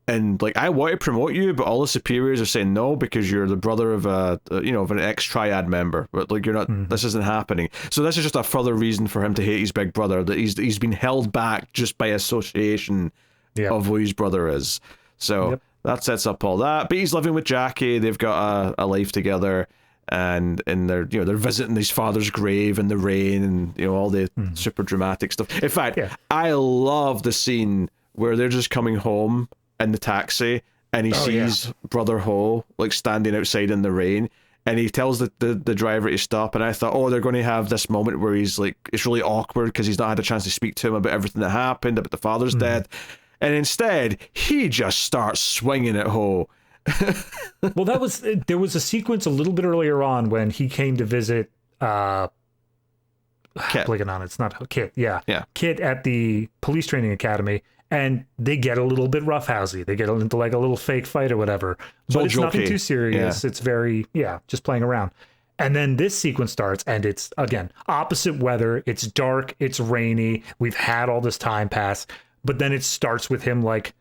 and like, I want to promote you, but all the superiors are saying no because you're the brother of of an ex-Triad member. But like, you're not. This isn't happening. So this is just a further reason for him to hate his big brother, that he's been held back just by association of who his brother is. So that sets up all that. But he's living with Jackie. They've got a life together, and they're they're visiting his father's grave in the rain, and all the super dramatic stuff. In fact, I love the scene where they're just coming home in the taxi, and he sees Brother Ho like standing outside in the rain, and he tells the driver to stop. And I thought, oh, they're going to have this moment where he's like, it's really awkward because he's not had a chance to speak to him about everything that happened, about the father's dead. And instead, he just starts swinging at Ho. Well, there was a sequence a little bit earlier on when he came to visit Kit. Blinking on it's not Kit. Yeah. Kit at the police training academy, and they get a little bit roughhousey. They get into like a little fake fight or whatever. But it's nothing too serious. It's very just playing around. And then this sequence starts, and it's, again, opposite weather. It's dark. It's rainy. We've had all this time pass. But then it starts with him like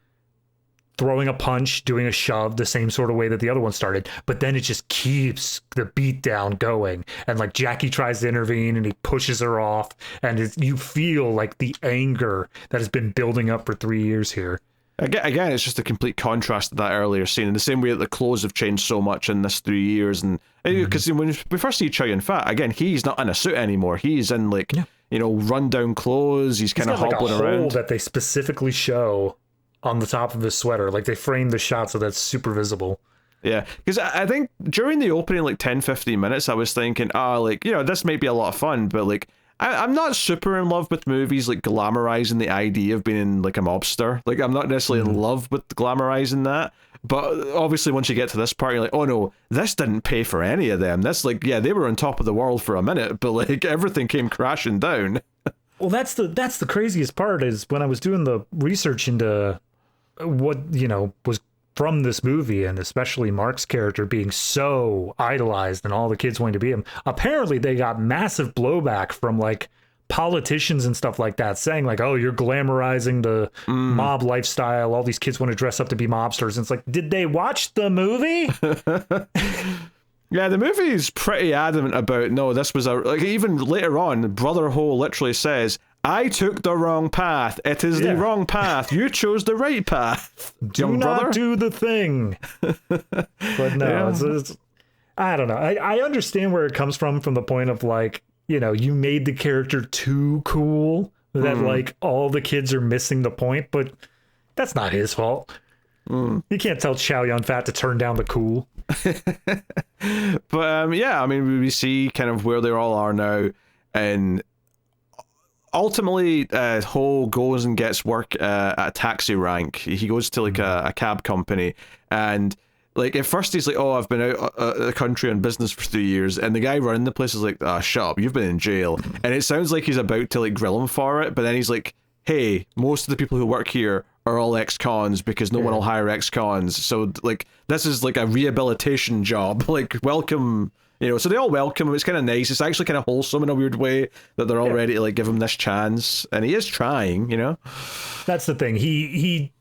throwing a punch, doing a shove, the same sort of way that the other one started. But then it just keeps the beat down going. And like Jackie tries to intervene and he pushes her off. And you feel like the anger that has been building up for 3 years here. Again, it's just a complete contrast to that earlier scene. In the same way that the clothes have changed so much in this 3 years. And because when we first see Chow Yun-fat, again, he's not in a suit anymore. He's in like, run-down clothes. He's kind of hobbling around. Hole that they specifically show on the top of his sweater. Like, they frame the shot so that's super visible. Yeah, because I think during the opening, like 10-15 minutes, I was thinking, this might be a lot of fun, but like, I'm not super in love with movies like glamorizing the idea of being like a mobster. Like, I'm not necessarily in love with glamorizing that. But obviously, once you get to this part, you're like, oh no, this didn't pay for any of them. This, like, they were on top of the world for a minute, but like everything came crashing down. Well, that's the craziest part is when I was doing the research into what, was from this movie, and especially Mark's character being so idolized and all the kids wanting to be him. Apparently they got massive blowback from like politicians and stuff like that, saying like, oh, you're glamorizing the mob lifestyle, all these kids want to dress up to be mobsters. And it's like, did they watch the movie? Yeah, the movie is pretty adamant about, no, this was even later on, Brother Ho literally says, I took the wrong path. It is the wrong path. You chose the right path. Do not do the thing. But no, it's I don't know. I understand where it comes from the point of like, you made the character too cool that like all the kids are missing the point, but that's not his fault. You can't tell Chow Yun Fat to turn down the cool. But I mean, we see kind of where they all are now, and ultimately Ho goes and gets work at a taxi rank. He goes to like a cab company, and like at first he's like, oh, I've been out of the country on business for 3 years, and the guy running the place is like, shut up, you've been in jail. And it sounds like he's about to like grill him for it, but then he's like, hey, most of the people who work here are all ex-cons because no one will hire ex-cons. So like this is like a rehabilitation job. Like welcome, so they all welcome him. It's kind of nice. It's actually kind of wholesome in a weird way that they're all ready to like give him this chance, and he is trying. That's the thing. He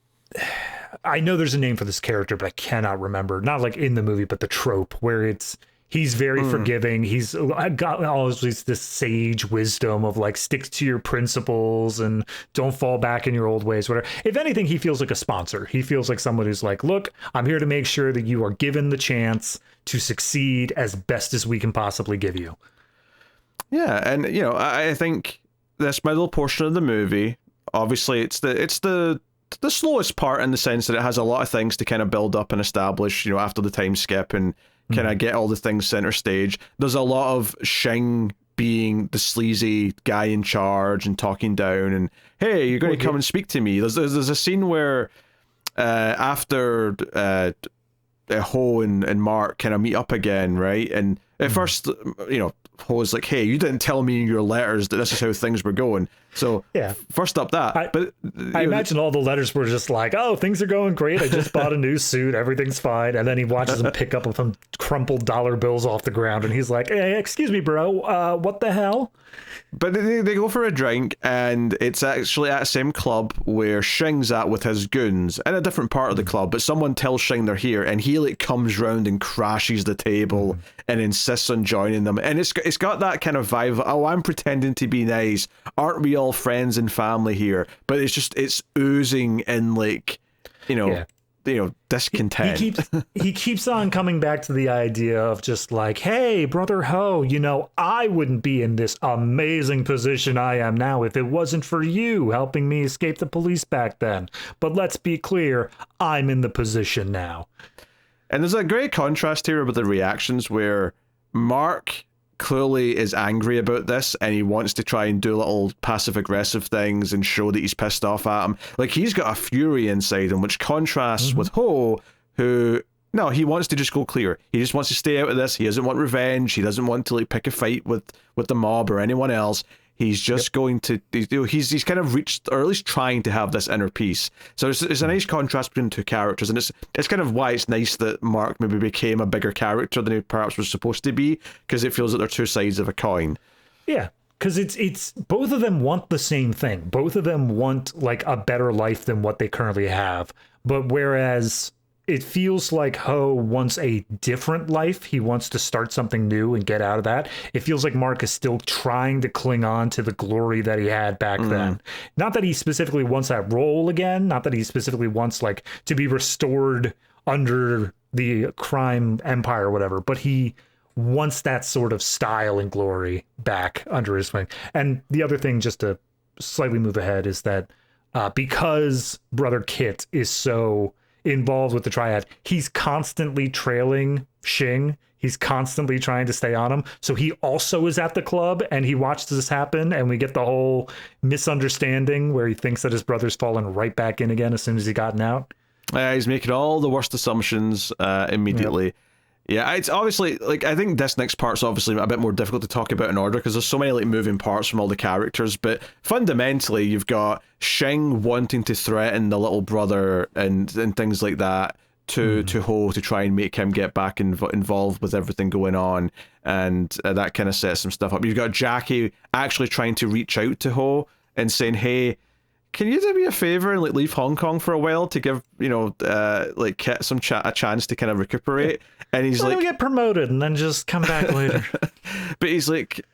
I know there's a name for this character, but I cannot remember. Not like in the movie, but the trope where he's very forgiving. He's got always this sage wisdom of like, stick to your principles and don't fall back in your old ways, whatever. If anything, he feels like a sponsor. He feels like someone who's like, look, I'm here to make sure that you are given the chance to succeed as best as we can possibly give you. Yeah, and I think this middle portion of the movie, obviously it's the slowest part in the sense that it has a lot of things to kind of build up and establish, after the time skip and kind of get all the things center stage. There's a lot of Cheung being the sleazy guy in charge and talking down and, hey, you're going to come and speak to me. There's a scene where after Ho and Mark kind of meet up again, right? And at first, Ho's like, hey, you didn't tell me in your letters that this is how things were going. So first up that. I imagine all the letters were just like, oh, things are going great. I just bought a new suit. Everything's fine. And then he watches him pick up some crumpled dollar bills off the ground. And he's like, hey, excuse me, bro. What the hell? But they go for a drink, and it's actually at the same club where Shing's at with his goons in a different part of the club. But someone tells Cheung they're here, and he like comes round and crashes the table and insists on joining them. And it's got that kind of vibe of, oh, I'm pretending to be nice. Aren't we all friends and family here? But it's oozing in like, discontent. He keeps on coming back to the idea of just like, hey, Brother Ho, I wouldn't be in this amazing position I am now if it wasn't for you helping me escape the police back then. But let's be clear, I'm in the position now. And there's a great contrast here with the reactions where Mark clearly is angry about this and he wants to try and do little passive aggressive things and show that he's pissed off at him. Like he's got a fury inside him, which contrasts with Ho, who he wants to just go clear. He just wants to stay out of this. He doesn't want revenge. He doesn't want to like pick a fight with the mob or anyone else. He's just going to, he's kind of reached, or at least trying to have this inner peace. So it's a nice contrast between the two characters, and it's kind of why it's nice that Mark maybe became a bigger character than he perhaps was supposed to be, because it feels like they're two sides of a coin. Yeah. Because it's both of them want the same thing. Both of them want like a better life than what they currently have. But whereas it feels like Ho wants a different life. He wants to start something new and get out of that. It feels like Mark is still trying to cling on to the glory that he had back then. Not that he specifically wants that role again. Not that he specifically wants like to be restored under the crime empire or whatever. But he wants that sort of style and glory back under his wing. And the other thing, just to slightly move ahead, is that because Brother Kit is so involved with the triad, he's constantly trailing Cheung. He's constantly trying to stay on him. So he also is at the club and he watched this happen, and we get the whole misunderstanding where he thinks that his brother's fallen right back in again as soon as he gotten out. He's making all the worst assumptions immediately. Yep. Yeah, it's obviously, like, I think this next part's obviously a bit more difficult to talk about in order because there's so many, like, moving parts from all the characters, but fundamentally you've got Cheung wanting to threaten the little brother and things like that to Ho to try and make him get back involved with everything going on, and that kind of sets some stuff up. You've got Jackie actually trying to reach out to Ho and saying, hey, can you do me a favor and, like, leave Hong Kong for a while to give, you know, like, Kit a chance to kind of recuperate? And he's like, get promoted and then just come back later. but he's like,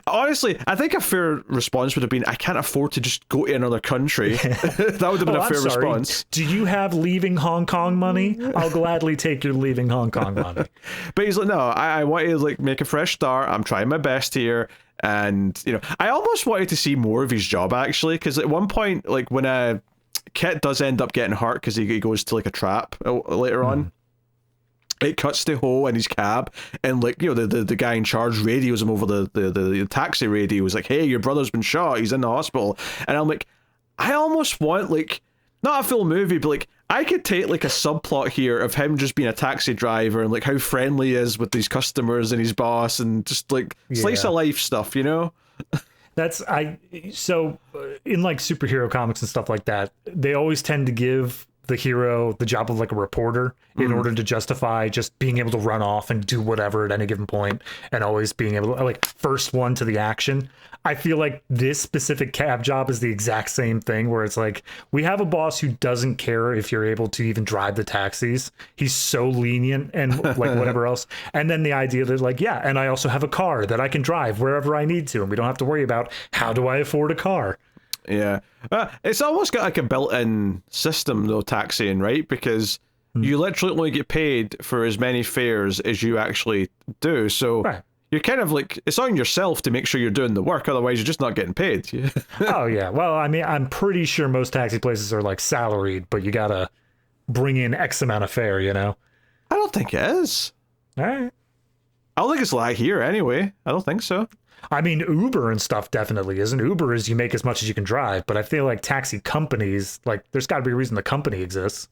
honestly, I think a fair response would have been, I can't afford to just go to another country. That would have been a fair response. Do you have leaving Hong Kong money? I'll gladly take your leaving Hong Kong money. But he's like, no, I want to, like, make a fresh start. I'm trying my best here. And, you know, I almost wanted to see more of his job, actually, because at one point, like, when Kit does end up getting hurt because he goes to, like, a trap later on, it cuts to Ho in his cab, and, like, you know, the guy in charge radios him over the taxi radio. He's like, hey, your brother's been shot, he's in the hospital. And I'm like, I almost want, like, not a full movie, but, like, I could take, like, a subplot here of him just being a taxi driver and, like, how friendly he is with these customers and his boss, and just, like, slice of life stuff, you know? So in, like, superhero comics and stuff like that, they always tend to give the hero the job of, like, a reporter in order to justify just being able to run off and do whatever at any given point, and always being able to, like, first one to the action. I feel like this specific cab job is the exact same thing, where it's like, we have a boss who doesn't care if you're able to even drive the taxis. He's so lenient and, like, whatever else. And then the idea that, like, yeah, and I also have a car that I can drive wherever I need to, and we don't have to worry about how do I afford a car. Yeah. It's almost got, like, a built-in system, though, taxiing, right? Because you literally only get paid for as many fares as you actually do. So you're kind of, like, it's on yourself to make sure you're doing the work, otherwise you're just not getting paid. Oh, yeah. Well, I mean, I'm pretty sure most taxi places are, like, salaried, but you gotta bring in X amount of fare, you know? I don't think it is. All right. I don't think it's like here, anyway. I don't think so. I mean, Uber and stuff definitely isn't. Uber is you make as much as you can drive, but I feel like taxi companies, like, there's got to be a reason the company exists.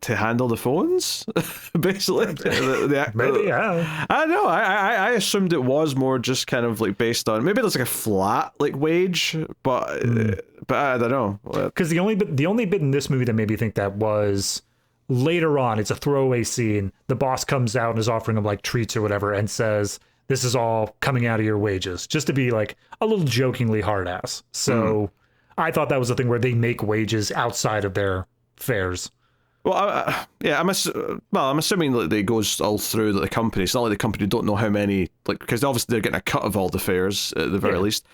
To handle the phones, basically. Maybe, yeah. I don't know. I assumed it was more just kind of, like, based on, maybe there's, like, a flat, like, wage, but I don't know. Because the only bit in this movie that made me think that was later on. It's a throwaway scene. The boss comes out and is offering him, like, treats or whatever, and says, this is all coming out of your wages, just to be, like, a little jokingly hard ass. So I thought that was the thing where they make wages outside of their fares. Well, yeah, I'm assuming that it goes all through the company. It's not like the company don't know how many, like, because obviously they're getting a cut of all the fares at the very least.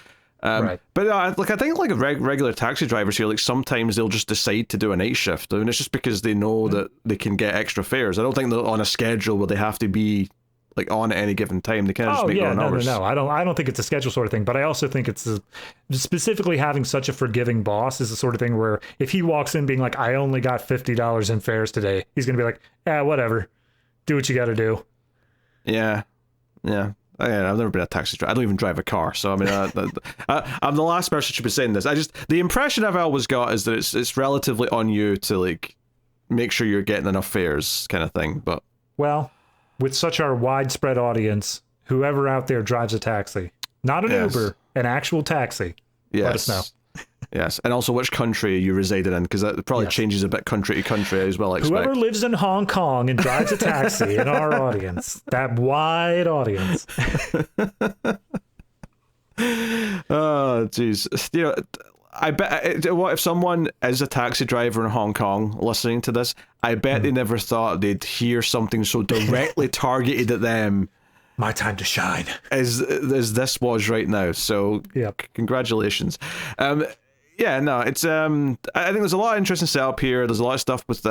Right. But like, I think, like, regular taxi drivers here, like, sometimes they'll just decide to do a night shift, and it's just because they know that they can get extra fares. I don't think they're on a schedule where they have to be, like, on at any given time. They kind of just make their own hours. No. I don't think it's a schedule sort of thing, but I also think it's specifically having such a forgiving boss is the sort of thing where if he walks in being like, I only got $50 in fares today, he's gonna be like, whatever, do what you got to do. Yeah. I've never been a taxi driver. I don't even drive a car, so I mean, I'm the last person who should be saying this. The impression I've always got is that it's relatively on you to, like, make sure you're getting enough fares, kind of thing. But well, with such our widespread audience, whoever out there drives a taxi, not an Uber, an actual taxi, let us know. Yes, and also which country you resided in, because that probably changes a bit country to country as well, I expect. Whoever lives in Hong Kong and drives a taxi in our audience, that wide audience. Oh, jeez. You know, I bet, what if someone is a taxi driver in Hong Kong listening to this, I bet they never thought they'd hear something so directly targeted at them. My time to shine. As this was right now. So, congratulations. Yeah, no, it's I think there's a lot of interesting setup here. There's a lot of stuff with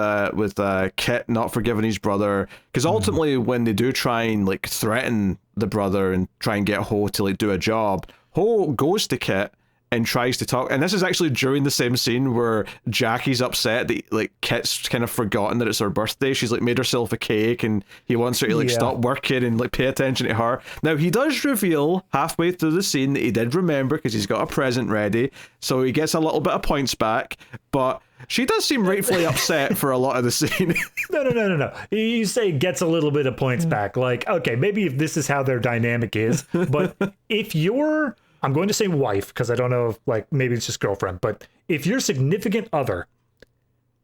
Kit not forgiving his brother, because ultimately when they do try and, like, threaten the brother and try and get Ho to, like, do a job, Ho goes to Kit and tries to talk. And this is actually during the same scene where Jackie's upset that like Kit's kind of forgotten that it's her birthday. She's like made herself a cake and he wants her to like stop working and like pay attention to her. Now he does reveal halfway through the scene that he did remember because he's got a present ready, so he gets a little bit of points back, but she does seem rightfully upset for a lot of the scene. No. You say gets a little bit of points back. Like, okay, maybe if this is how their dynamic is, but if you're, I'm going to say wife, because I don't know if, like, maybe it's just girlfriend, but if your significant other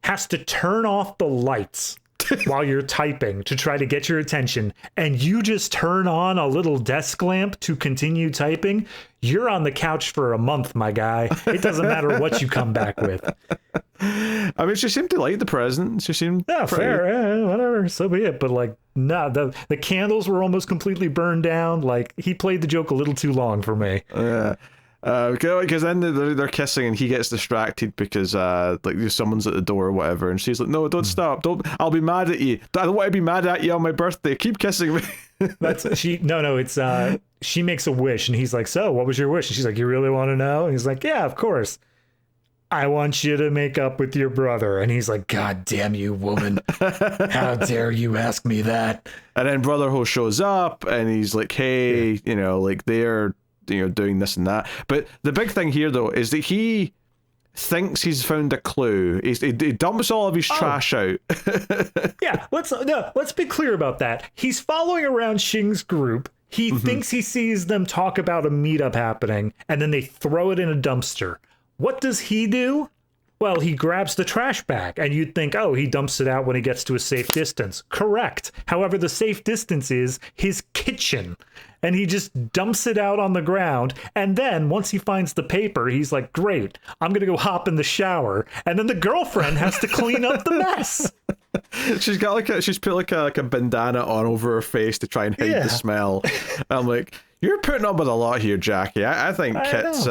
has to turn off the lights while you're typing to try to get your attention, and you just turn on a little desk lamp to continue typing, you're on the couch for a month, my guy. It doesn't matter what you come back with. I mean, she seemed to like the present. She seemed fair, whatever, so be it. But like, nah, the candles were almost completely burned down. Like, he played the joke a little too long for me. Because then they're kissing and he gets distracted because like someone's at the door or whatever, and she's like, no, don't stop, don't, I'll be mad at you, I don't want to be mad at you on my birthday, keep kissing me. It's she makes a wish and he's like, so what was your wish? And she's like, you really want to know? And he's like, yeah, of course. I want you to make up with your brother. And he's like, God damn you, woman. How dare you ask me that? And then Brother Ho shows up and he's like, hey, you know, like they're, you know, doing this and that. But the big thing here, though, is that he thinks he's found a clue. He dumps all of his trash out. Yeah, let's be clear about that. He's following around Xing's group. He thinks he sees them talk about a meetup happening, and then they throw it in a dumpster. What does he do? Well, he grabs the trash bag, and you'd think, oh, he dumps it out when he gets to a safe distance. Correct. However, the safe distance is his kitchen, and he just dumps it out on the ground, and then once he finds the paper, he's like, great, I'm going to go hop in the shower, and then the girlfriend has to clean up the mess. She's put like a bandana on over her face to try and hide the smell. I'm like, you're putting up with a lot here, Jackie. I think Kit's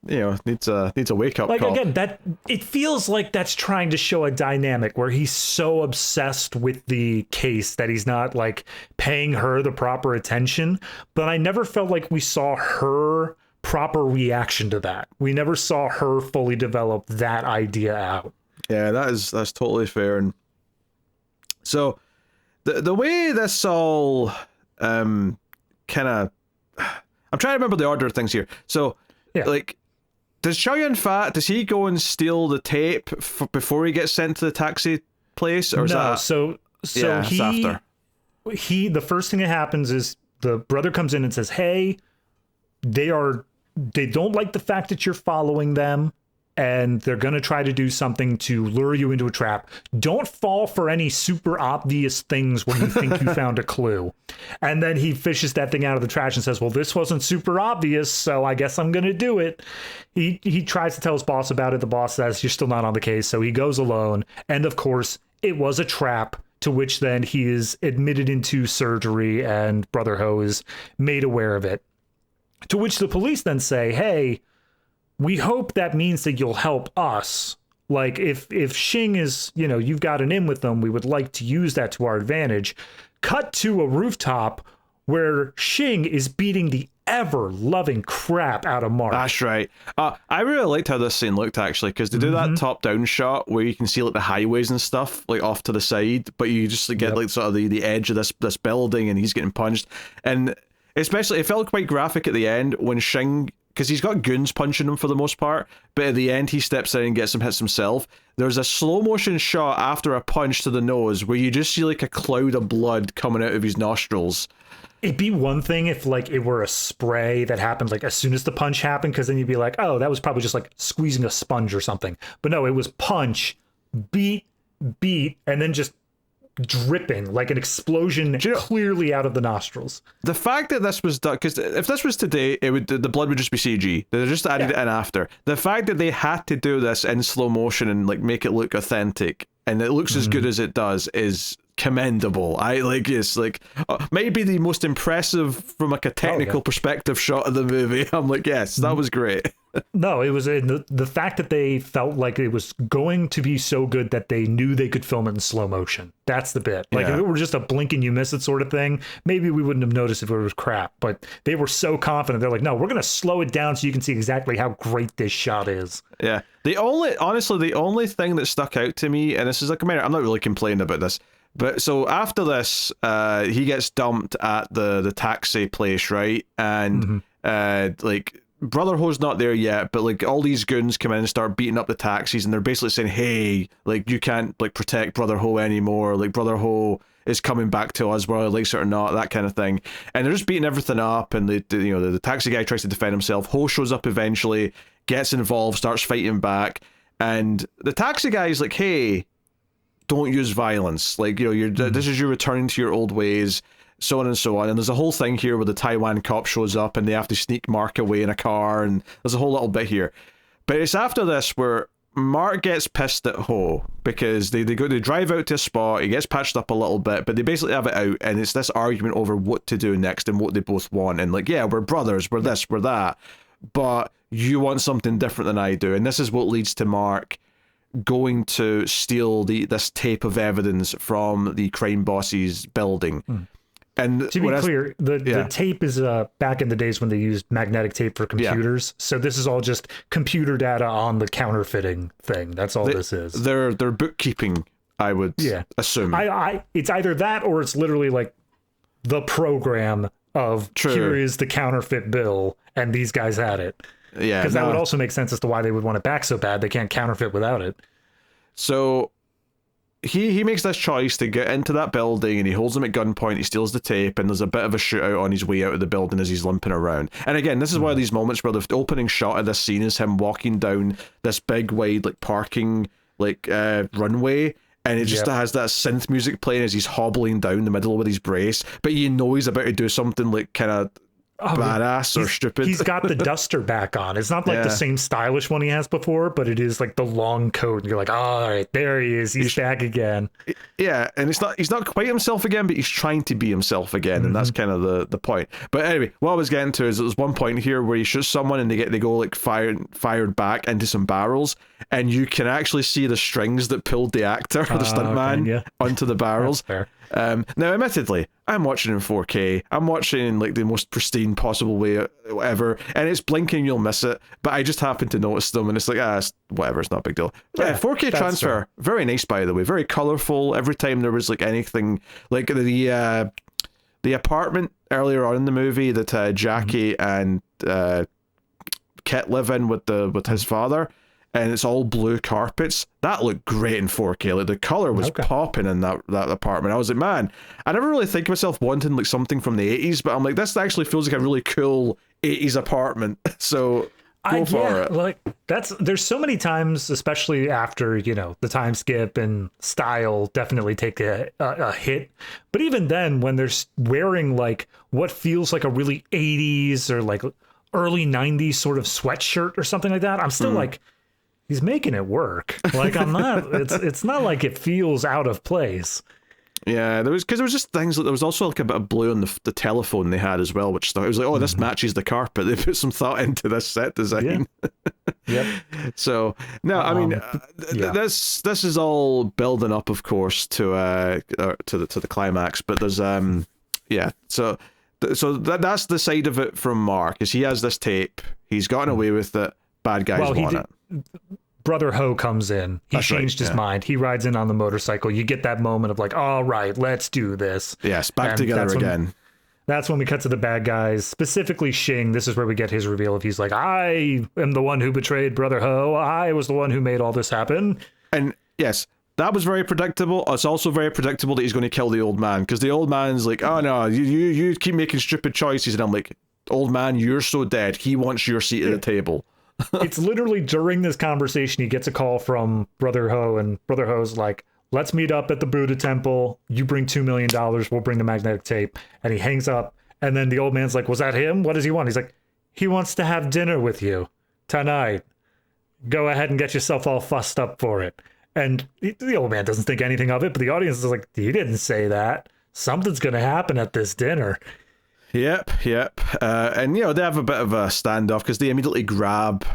needs a wake up call. Again, that it feels like that's trying to show a dynamic where he's so obsessed with the case that he's not like paying her the proper attention. But I never felt like we saw her proper reaction to that. We never saw her fully develop that idea out. Yeah, that's totally fair. And so the way this all kind of, I'm trying to remember the order of things here. So, like, does Chow Yun-fat, does he go and steal the tape before he gets sent to the taxi place, or is that? So after. The first thing that happens is the brother comes in and says, "Hey, they don't like the fact that you're following them, and they're going to try to do something to lure you into a trap. Don't fall for any super obvious things when you think you found a clue." And then he fishes that thing out of the trash and says, well, this wasn't super obvious, so I guess I'm going to do it. He tries to tell his boss about it. The boss says, you're still not on the case, so he goes alone. And of course, it was a trap, to which then he is admitted into surgery and Brother Ho is made aware of it. To which the police then say, hey, we hope that means that you'll help us. Like, if Xing is, you've got an in with them, we would like to use that to our advantage. Cut to a rooftop where Xing is beating the ever-loving crap out of Mark. That's right. I really liked how this scene looked, actually, because they do that top-down shot where you can see like the highways and stuff like off to the side, but you just get like sort of the edge of this building, and he's getting punched. And especially, it felt quite graphic at the end when Xing, because he's got goons punching him for the most part, but at the end he steps in and gets some hits himself. There's a slow motion shot after a punch to the nose where you just see like a cloud of blood coming out of his nostrils. It'd be one thing if like it were a spray that happened like as soon as the punch happened, because then you'd be like, oh, that was probably just like squeezing a sponge or something. But no, it was punch, beat, and then just dripping like an explosion clearly out of the nostrils. The fact that this was done, because if this was today, the blood would just be CG. They just added it in after. The fact that they had to do this in slow motion and like make it look authentic, and it looks as good as it does, is commendable. It's like maybe the most impressive from like a technical perspective shot of the movie. I'm like, yes, that was great. No, it was the fact that they felt like it was going to be so good that they knew they could film it in slow motion. That's the bit. Like, if it were just a blink and you miss it sort of thing, maybe we wouldn't have noticed if it was crap. But they were so confident. They're like, no, we're going to slow it down so you can see exactly how great this shot is. Yeah. Honestly, the only thing that stuck out to me, and this is like, I'm not really complaining about this, but so after this, he gets dumped at the taxi place, right? And like, Brother Ho's not there yet, but like all these goons come in and start beating up the taxis, and they're basically saying, "Hey, like you can't like protect Brother Ho anymore. Like Brother Ho is coming back to us, whether he likes it or not," that kind of thing. And they're just beating everything up, and the taxi guy tries to defend himself. Ho shows up eventually, gets involved, starts fighting back, and the taxi guy is like, "Hey, don't use violence. Like, this is your returning to your old ways." So on and so on. And there's a whole thing here where the Taiwan cop shows up and they have to sneak Mark away in a car, and there's a whole little bit here. But it's after this where Mark gets pissed at Ho because they drive out to a spot, he gets patched up a little bit, but they basically have it out, and it's this argument over what to do next and what they both want. And like, yeah, we're brothers, we're this, we're that, but you want something different than I do. And this is what leads to Mark going to steal this tape of evidence from the crime boss's building. And to be clear, the tape is back in the days when they used magnetic tape for computers. Yeah. So this is all just computer data on the counterfeiting thing. That's all this is. They're bookkeeping, I would assume. It's either that or it's literally like the program of here is the counterfeit bill, and these guys had it. Yeah, because that would also make sense as to why they would want it back so bad. They can't counterfeit without it. So he makes this choice to get into that building, and he holds him at gunpoint. He steals the tape, and there's a bit of a shootout on his way out of the building as he's limping around. And again, this is one of these moments where the opening shot of this scene is him walking down this big wide like parking runway, and it just has that synth music playing as he's hobbling down the middle with his brace, but you know he's about to do something like kind of badass or stupid. He's got the duster back on. It's not like the same stylish one he has before, but it is like the long coat, and you're like, all right, there he is. He's back again. Yeah, and he's not quite himself again, but he's trying to be himself again, and that's kind of the point. But anyway, what I was getting to is there's one point here where he shoots someone and they go like fired back into some barrels, and you can actually see the strings that pulled the actor or the stuntman onto the barrels. That's fair. Now, admittedly, I'm watching in 4K. I'm watching like the most pristine possible way ever, and it's blinking, you'll miss it. But I just happen to notice them, and it's like, it's whatever, it's not a big deal. Yeah, 4K transfer, very nice, by the way, very colorful. Every time there was like anything, like the apartment earlier on in the movie that Jackie and Kit live in with his father, and it's all blue carpets. That looked great in 4K. Like the color was popping in that apartment. I was like, man, I never really think of myself wanting like something from the 80s, but I'm like, this actually feels like a really cool 80s apartment. So go for it. Like there's so many times, especially after, the time skip and style definitely take a hit. But even then, when they're wearing like what feels like a really 80s or like early 90s sort of sweatshirt or something like that, I'm still like, he's making it work. Like I'm not. It's not like it feels out of place. Yeah, there was just things. There was also like a bit of blue on the telephone they had as well, which it was like, oh, this matches the carpet. They put some thought into this set design. Yep. So no, I mean, this is all building up, of course, to the climax. But there's So that's the side of it from Mark, is he has this tape. He's gotten away with it. Bad guys want it. Brother Ho comes in. He changed his mind. He rides in on the motorcycle. You get that moment of like, all right, let's do this. Yes, back together again. That's when we cut to the bad guys, specifically Cheung. This is where we get his reveal of he's like, I am the one who betrayed Brother Ho. I was the one who made all this happen. And yes, that was very predictable. It's also very predictable that he's going to kill the old man, because the old man's like, oh no, you keep making stupid choices. And I'm like, old man, you're so dead. He wants your seat at the table. It's literally during this conversation, he gets a call from Brother Ho, and Brother Ho's like, let's meet up at the Buddha temple. You bring $2 million. We'll bring the magnetic tape. And he hangs up. And then the old man's like, was that him? What does he want? He's like, he wants to have dinner with you tonight. Go ahead and get yourself all fussed up for it. And the old man doesn't think anything of it, but the audience is like, he didn't say that. Something's going to happen at this dinner. Yep. And they have a bit of a standoff because they immediately grab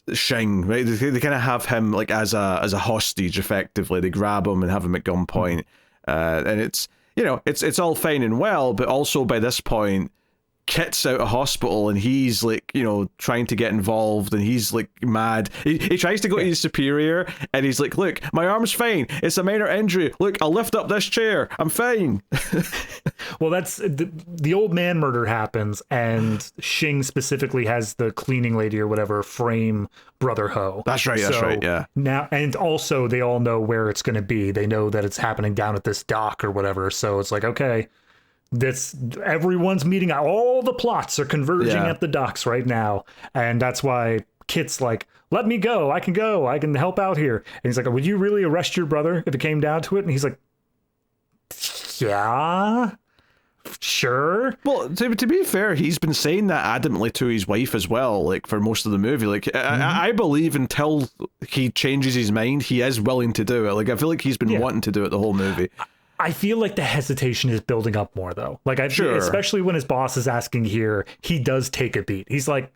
Cheung, right? They kind of have him like as a hostage. Effectively, they grab him and have him at gunpoint, and it's all fine and well, but also by this point, Kit's out of hospital and he's like, trying to get involved and he's like mad. He tries to go to his superior and he's like, look, my arm's fine. It's a minor injury. Look, I'll lift up this chair. I'm fine. Well, that's the old man murder happens and Xing specifically has the cleaning lady or whatever frame Brother Ho. That's right, yeah. Now, and also they all know where it's going to be. They know that it's happening down at this dock or whatever. So it's like, okay, everyone's meeting. All the plots are converging at the docks right now, and that's why Kit's like, let me go, I can help out here. And he's like, would you really arrest your brother if it came down to it? And he's like, yeah, sure. Well, to be fair, he's been saying that adamantly to his wife as well, like for most of the movie. Like I believe until he changes his mind, he is willing to do it. Like I feel like he's been wanting to do it the whole movie. I feel like the hesitation is building up more, though. Like, especially when his boss is asking here, he does take a beat. He's like,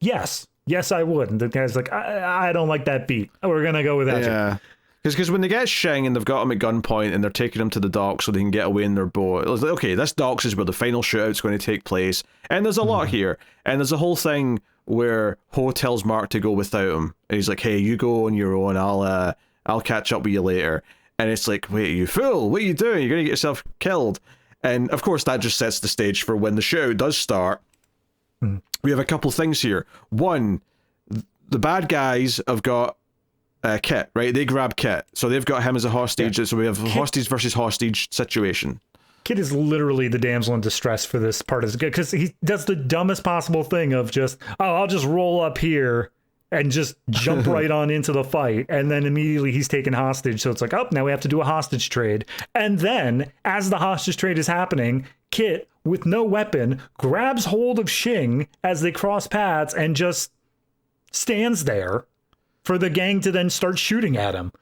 yes, I would. And the guy's like, I don't like that beat. We're going to go with that. Yeah. Because when they get Cheung and they've got him at gunpoint and they're taking him to the dock so they can get away in their boat, it's like, okay, this docks is where the final shootout's going to take place. And there's a lot here. And there's a whole thing where Ho tells Mark to go without him. And he's like, hey, you go on your own. I'll catch up with you later. And it's like, wait, you fool, what are you doing? You're going to get yourself killed. And of course, that just sets the stage for when the shootout does start. We have a couple things here. One, the bad guys have got Kit, right? They grab Kit. So they've got him as a hostage. So we have a hostage versus hostage situation. Kit is literally the damsel in distress for this part of the, because he does the dumbest possible thing of just, I'll just roll up here and just jump right on into the fight. And then immediately he's taken hostage. So it's like, now we have to do a hostage trade. And then as the hostage trade is happening, Kit, with no weapon, grabs hold of Xing as they cross paths and just stands there for the gang to then start shooting at him.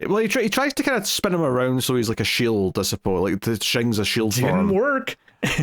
Well, he tries to kind of spin him around so he's like a shield, I suppose. Like Shing's a shield for him. Didn't work.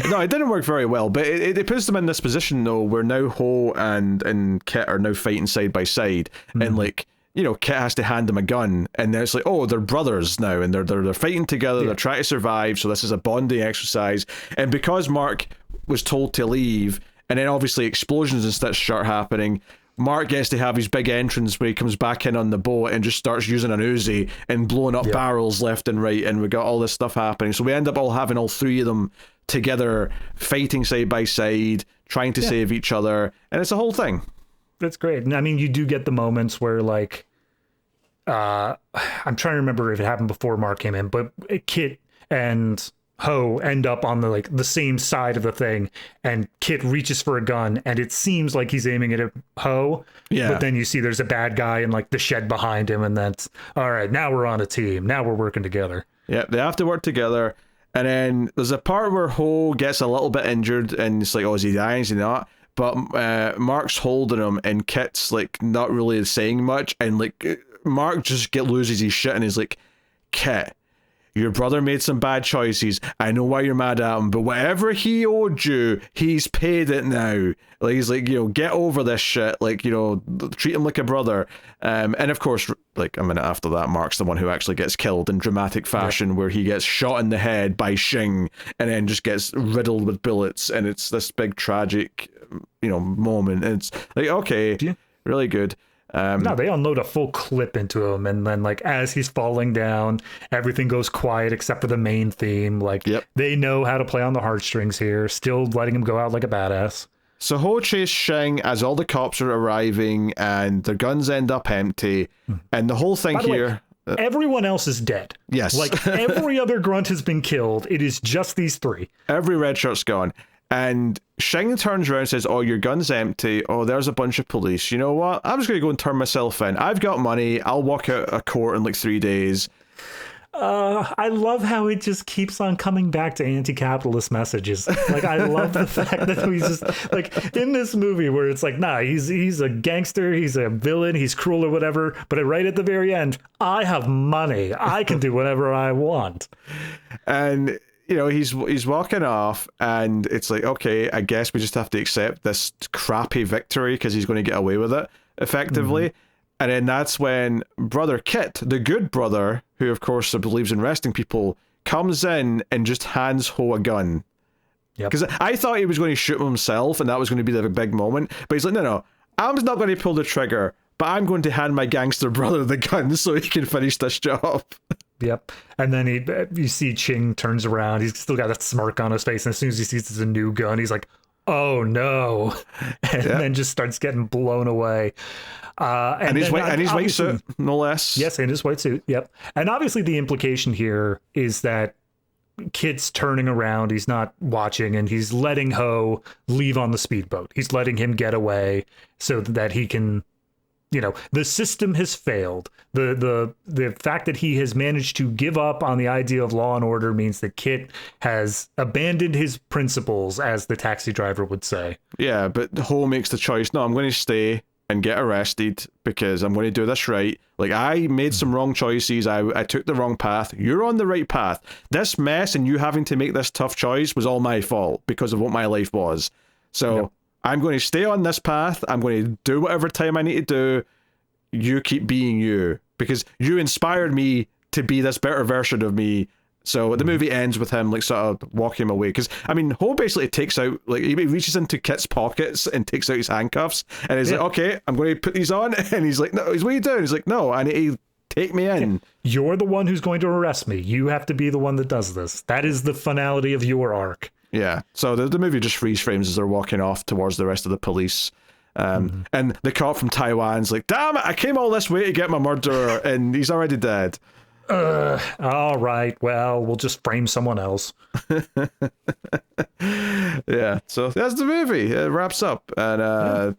No, it didn't work very well, but it puts them in this position though, where now Ho and Kit are now fighting side by side, and like, Kit has to hand them a gun, and then it's like, oh, they're brothers now, and they're fighting together, they're trying to survive, so this is a bonding exercise. And because Mark was told to leave, and then obviously explosions and stuff start happening, Mark gets to have his big entrance where he comes back in on the boat and just starts using an Uzi and blowing up barrels left and right, and we got all this stuff happening. So we end up all having all three of them together, fighting side by side, trying to save each other, and it's a whole thing. That's great. And I mean, you do get the moments where, like, I'm trying to remember if it happened before Mark came in, but Kit and Ho end up on the same side of the thing, and Kit reaches for a gun, and it seems like he's aiming at Ho. Yeah. But then you see there's a bad guy in like the shed behind him, and that's all right. Now we're on a team. Now we're working together. Yeah, they have to work together. And then there's a part where Ho gets a little bit injured, and it's like, oh, is he dying? Is he not? But Mark's holding him, and Kit's like not really saying much, and like Mark just loses his shit, and he's like, Kit, your brother made some bad choices. I know why you're mad at him, but whatever he owed you, he's paid it now. Like, he's like, get over this shit. Like, treat him like a brother. And of course, like a minute after that, Mark's the one who actually gets killed in dramatic fashion, where he gets shot in the head by Xing and then just gets riddled with bullets. And it's this big tragic, moment. And it's like, okay, really good. No, they unload a full clip into him, and then like as he's falling down, everything goes quiet except for the main theme. Like they know how to play on the heartstrings here, still letting him go out like a badass. So Ho chase Xing as all the cops are arriving, and their guns end up empty, and the whole thing here. Everyone else is dead. Yes, like every other grunt has been killed. It is just these three. Every red shirt's gone. And Xing turns around and says, oh, your gun's empty. Oh, there's a bunch of police. You know what? I'm just going to go and turn myself in. I've got money. I'll walk out of court in like 3 days. I love how it just keeps on coming back to anti-capitalist messages. Like, I love the fact that he's just like in this movie where it's like, nah, he's a gangster, he's a villain, he's cruel or whatever. But right at the very end, I have money. I can do whatever I want. And he's walking off, and it's like, okay, I guess we just have to accept this crappy victory because he's going to get away with it effectively. And then that's when Brother Kit, the good brother, who of course believes in arresting people, comes in and just hands Ho a gun. Because I thought he was going to shoot himself, and that was going to be the big moment. But he's like, no, I'm not going to pull the trigger, but I'm going to hand my gangster brother the gun so he can finish this job. Yep. And then you see Cheung turns around. He's still got that smirk on his face. And as soon as he sees it's a new gun, he's like, oh no. And then just starts getting blown away. And his white suit, no less. Yes, in his white suit. Yep. And obviously the implication here is that Kit's turning around. He's not watching, and he's letting Ho leave on the speedboat. He's letting him get away so that he can, the system has failed. The fact that he has managed to give up on the idea of law and order means that Kit has abandoned his principles, as the taxi driver would say. Yeah, but Ho makes the choice. No, I'm going to stay and get arrested because I'm going to do this right. Like, I made some wrong choices. I took the wrong path. You're on the right path. This mess and you having to make this tough choice was all my fault because of what my life was. So I'm going to stay on this path. I'm going to do whatever time I need to do. You keep being you because you inspired me to be this better version of me. So the movie ends with him like sort of walking him away. Because, I mean, Ho basically takes out, like, he reaches into Kit's pockets and takes out his handcuffs. And he's like, okay, I'm going to put these on. And he's like, no, what are you doing? He's like, no, I need to take me in. You're the one who's going to arrest me. You have to be the one that does this. That is the finality of your arc. Yeah. So the movie just freeze frames as they're walking off towards the rest of the police. And the cop from Taiwan's like, damn it, I came all this way to get my murderer, and he's already dead. All right, well, we'll just frame someone else. Yeah, so that's the movie. It wraps up. And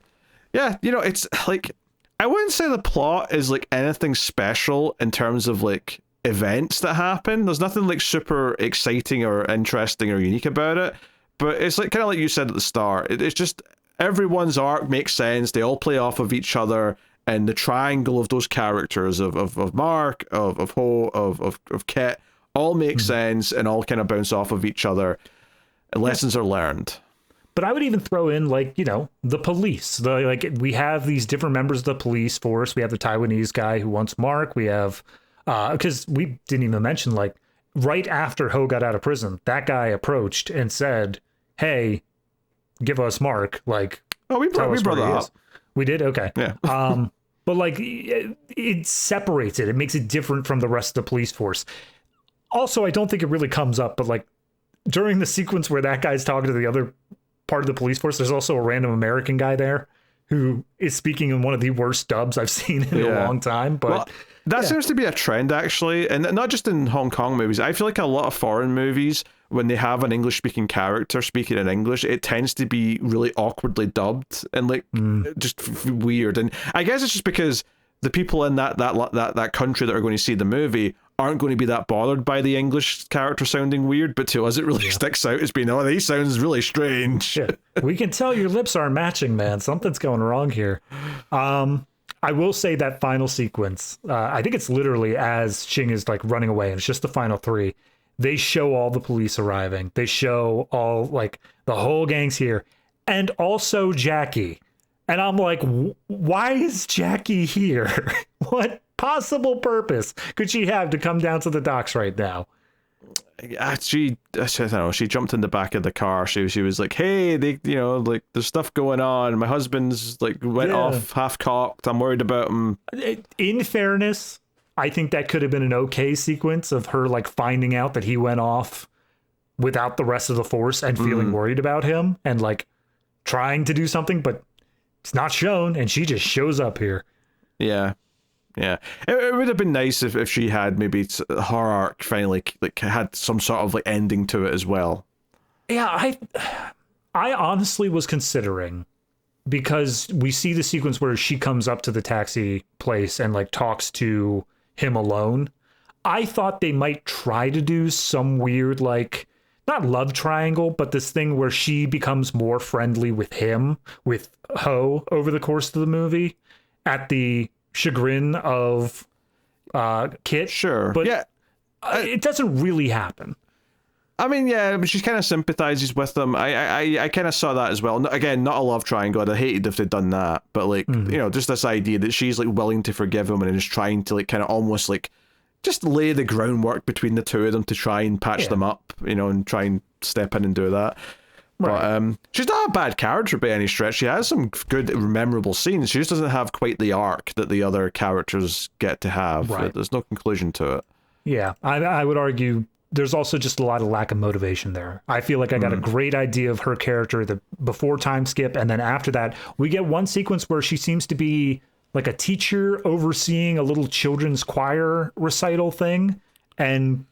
it's like, I wouldn't say the plot is like anything special in terms of like events that happen. There's nothing like super exciting or interesting or unique about it. But it's like kind of like you said at the start. It's just everyone's arc makes sense. They all play off of each other. And the triangle of those characters of Mark, of Ho, of Kit, all make sense and all kind of bounce off of each other. Lessons are learned. But I would even throw in, like, the police. We have these different members of the police force. We have the Taiwanese guy who wants Mark. We have, because we didn't even mention, like, right after Ho got out of prison, that guy approached and said, hey, give us Mark. Like, we brought that up. We did? Okay. Yeah. But like it separates it. It makes it different from the rest of the police force. Also, I don't think it really comes up, but like during the sequence where that guy's talking to the other part of the police force, there's also a random American guy there who is speaking in one of the worst dubs I've seen in a long time. But that seems to be a trend, actually, and not just in Hong Kong movies. I feel like a lot of foreign movies, when they have an English-speaking character speaking in English, it tends to be really awkwardly dubbed and like just weird. And I guess it's just because the people in that country that are going to see the movie aren't going to be that bothered by the English character sounding weird, but to us it really sticks out as being, he sounds really strange. Yeah. We can tell your lips aren't matching, man. Something's going wrong here. I will say that final sequence, I think it's literally as Cheung is like running away, and it's just the final three. They show all the police arriving. They show all, like, the whole gang's here. And also Jackie. And I'm like, why is Jackie here? What possible purpose could she have to come down to the docks right now? She jumped in the back of the car. She was like, hey, like, there's stuff going on. My husband's like went off half cocked. I'm worried about him. In fairness, I think that could have been an okay sequence of her like finding out that he went off without the rest of the force and feeling worried about him and like trying to do something, but it's not shown, and she just shows up here. Yeah. Yeah, it would have been nice if she had maybe her arc finally like had some sort of like ending to it as well. Yeah, I honestly was considering, because we see the sequence where she comes up to the taxi place and like talks to him alone. I thought they might try to do some weird, like, not love triangle, but this thing where she becomes more friendly with him, with Ho, over the course of the movie, at the chagrin of Kit. Sure. But it doesn't really happen. I mean, yeah, but she kind of sympathizes with them. I kind of saw that as well. Again, not a love triangle. I'd have hated if they'd done that, but like, you know, just this idea that she's like willing to forgive him and is trying to like kind of almost like just lay the groundwork between the two of them to try and patch them up, you know, and try and step in and do that. Right. But she's not a bad character by any stretch. She has some good, memorable scenes. She just doesn't have quite the arc that the other characters get to have. Right. There's no conclusion to it. Yeah, I would argue there's also just a lot of lack of motivation there. I feel like I got a great idea of her character the before time skip, and then after that, we get one sequence where she seems to be like a teacher overseeing a little children's choir recital thing, and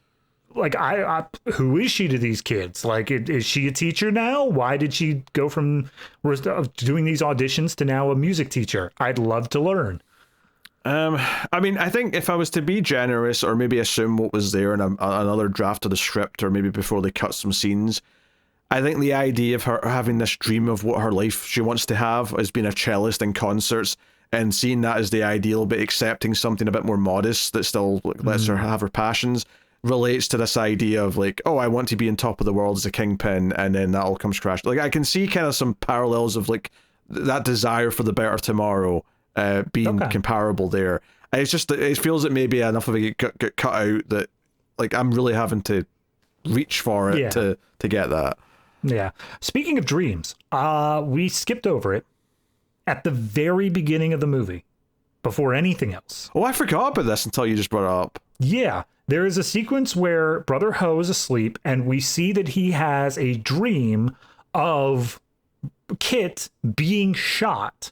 like I who is she to these kids? Like, is she a teacher now? Why did she go from doing these auditions to now a music teacher? I'd love to learn. I mean, I think if I was to be generous or maybe assume what was there in another draft of the script, or maybe before they cut some scenes, I think the idea of her having this dream of what her life she wants to have as being a cellist in concerts, and seeing that as the ideal, but accepting something a bit more modest that still lets her have her passions, relates to this idea of like, oh, I want to be on top of the world as a kingpin, and then that all comes crashing. Like, I can see kind of some parallels of like that desire for the better tomorrow being comparable there. It's just that it feels that maybe enough of it get cut out that like I'm really having to reach for it to get that. Yeah. Speaking of dreams, we skipped over it at the very beginning of the movie before anything else. Oh, I forgot about this until you just brought it up. Yeah. There is a sequence where Brother Ho is asleep, and we see that he has a dream of Kit being shot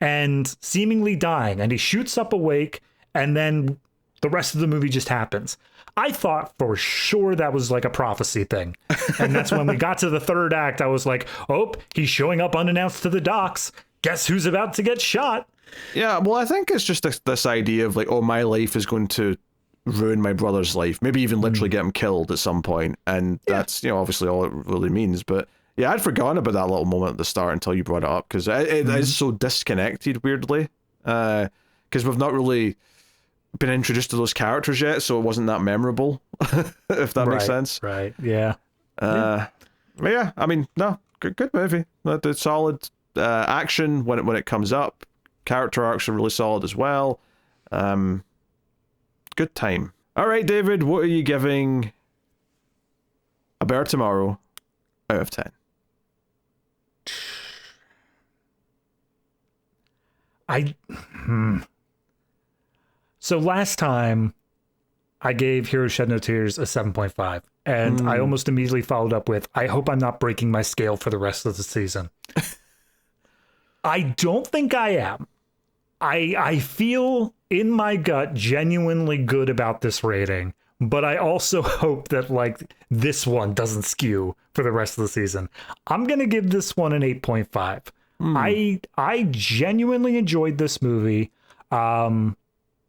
and seemingly dying, and he shoots up awake, and then the rest of the movie just happens. I thought for sure that was like a prophecy thing. And that's when we got to the third act, I was like, oh, he's showing up unannounced to the docks. Guess who's about to get shot? Yeah, well, I think it's just this idea of like, oh, my life is going to ruin my brother's life, maybe even literally get him killed at some point, and that's, you know, obviously all it really means. But yeah, I'd forgotten about that little moment at the start until you brought it up, because it is so disconnected weirdly, because we've not really been introduced to those characters yet, so it wasn't that memorable. If that makes sense. Right. Yeah. But yeah, I mean, no, good movie. It's solid action when it comes up. Character arcs are really solid as well. Good time. All right, David, what are you giving A Better Tomorrow out of 10? So last time I gave Hero Shed No Tears a 7.5, and I almost immediately followed up with, I hope I'm not breaking my scale for the rest of the season. I don't think I am. I feel in my gut genuinely good about this rating, but I also hope that like this one doesn't skew for the rest of the season. I'm going to give this one an 8.5. I genuinely enjoyed this movie.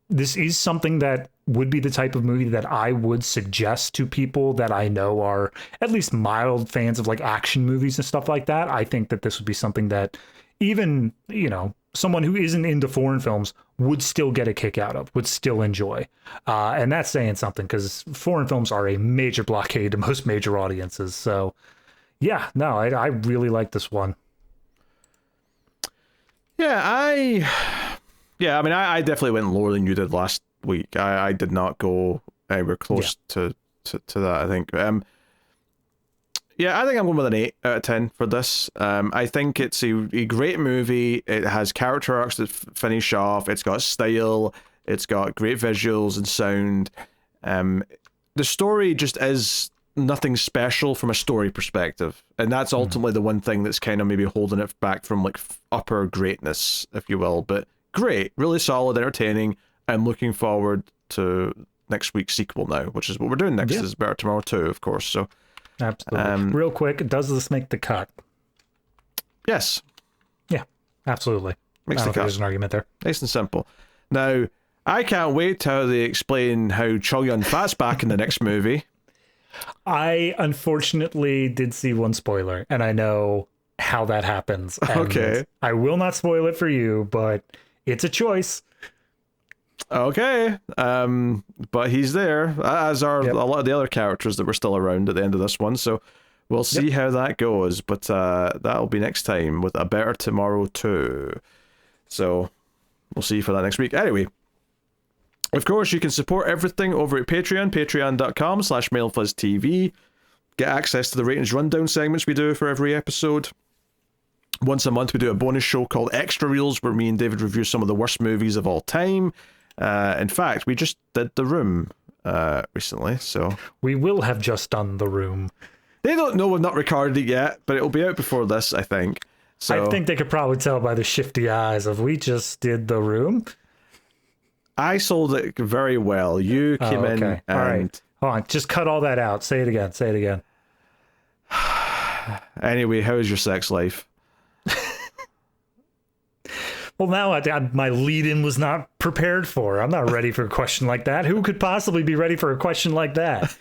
This is something that would be the type of movie that I would suggest to people that I know are at least mild fans of like action movies and stuff like that. I think that this would be something that even, you know, someone who isn't into foreign films would still get a kick out of, would still enjoy. And that's saying something, because foreign films are a major blockade to most major audiences. So yeah, no, I really like this one. Yeah, I mean, I definitely went lower than you did last week. I did not go anywhere close to that, I think. Yeah, I think I'm going with an 8 out of 10 for this. I think it's a great movie. It has character arcs that finish off. It's got style. It's got great visuals and sound. The story just is nothing special from a story perspective. And that's ultimately the one thing that's kind of maybe holding it back from like upper greatness, if you will. But great, really solid, entertaining. I'm looking forward to next week's sequel now, which is what we're doing next. Is Better Tomorrow 2, of course. So absolutely. Real quick, does this make the cut? Yes. Yeah, absolutely. Makes the cut. There's an argument there. Nice and simple. Now, I can't wait till how they explain how Chow Yun-fat's back in the next movie. I unfortunately did see one spoiler, and I know how that happens. And okay. I will not spoil it for you, but it's a choice. Okay, but he's there, as are Yep. a lot of the other characters that were still around at the end of this one. So we'll see how that goes. But that'll be next time with A Better Tomorrow 2. So we'll see you for that next week. Anyway, of course, you can support everything over at Patreon, patreon.com/MailFuzzTV. Get access to the ratings rundown segments we do for every episode. Once a month, we do a bonus show called Extra Reels, where me and David review some of the worst movies of all time. In fact, we just did The Room recently, so... We will have just done The Room. They don't know we've not recorded it yet, but it'll be out before this, I think. So I think they could probably tell by the shifty eyes of we just did The Room. I sold it very well. You came in and... All right. Hold on. Just cut all that out. Say it again. Say it again. Anyway, how is your sex life? Well, now my lead-in was not prepared for. I'm not ready for a question like that. Who could possibly be ready for a question like that?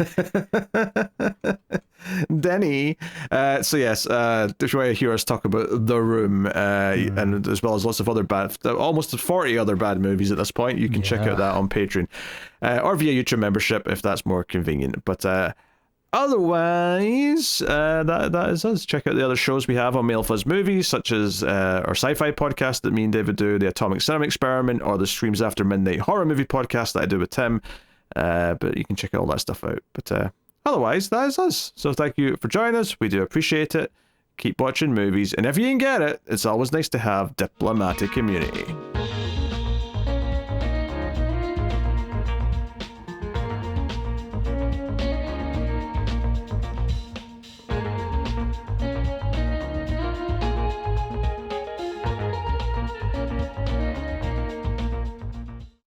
Denny. So yes, if you want to hear us talk about The Room, and as well as lots of other almost 40 other bad movies at this point, you can check out that on Patreon, or via YouTube membership if that's more convenient. But otherwise, that is us. Check out the other shows we have on Male Fuzz Movies, such as our sci-fi podcast that me and David do, the Atomic Cinema Experiment, or the Streams After Midnight horror movie podcast that I do with Tim. But you can check all that stuff out. But otherwise, that is us. So thank you for joining us. We do appreciate it. Keep watching movies, and if you can get it, it's always nice to have diplomatic immunity.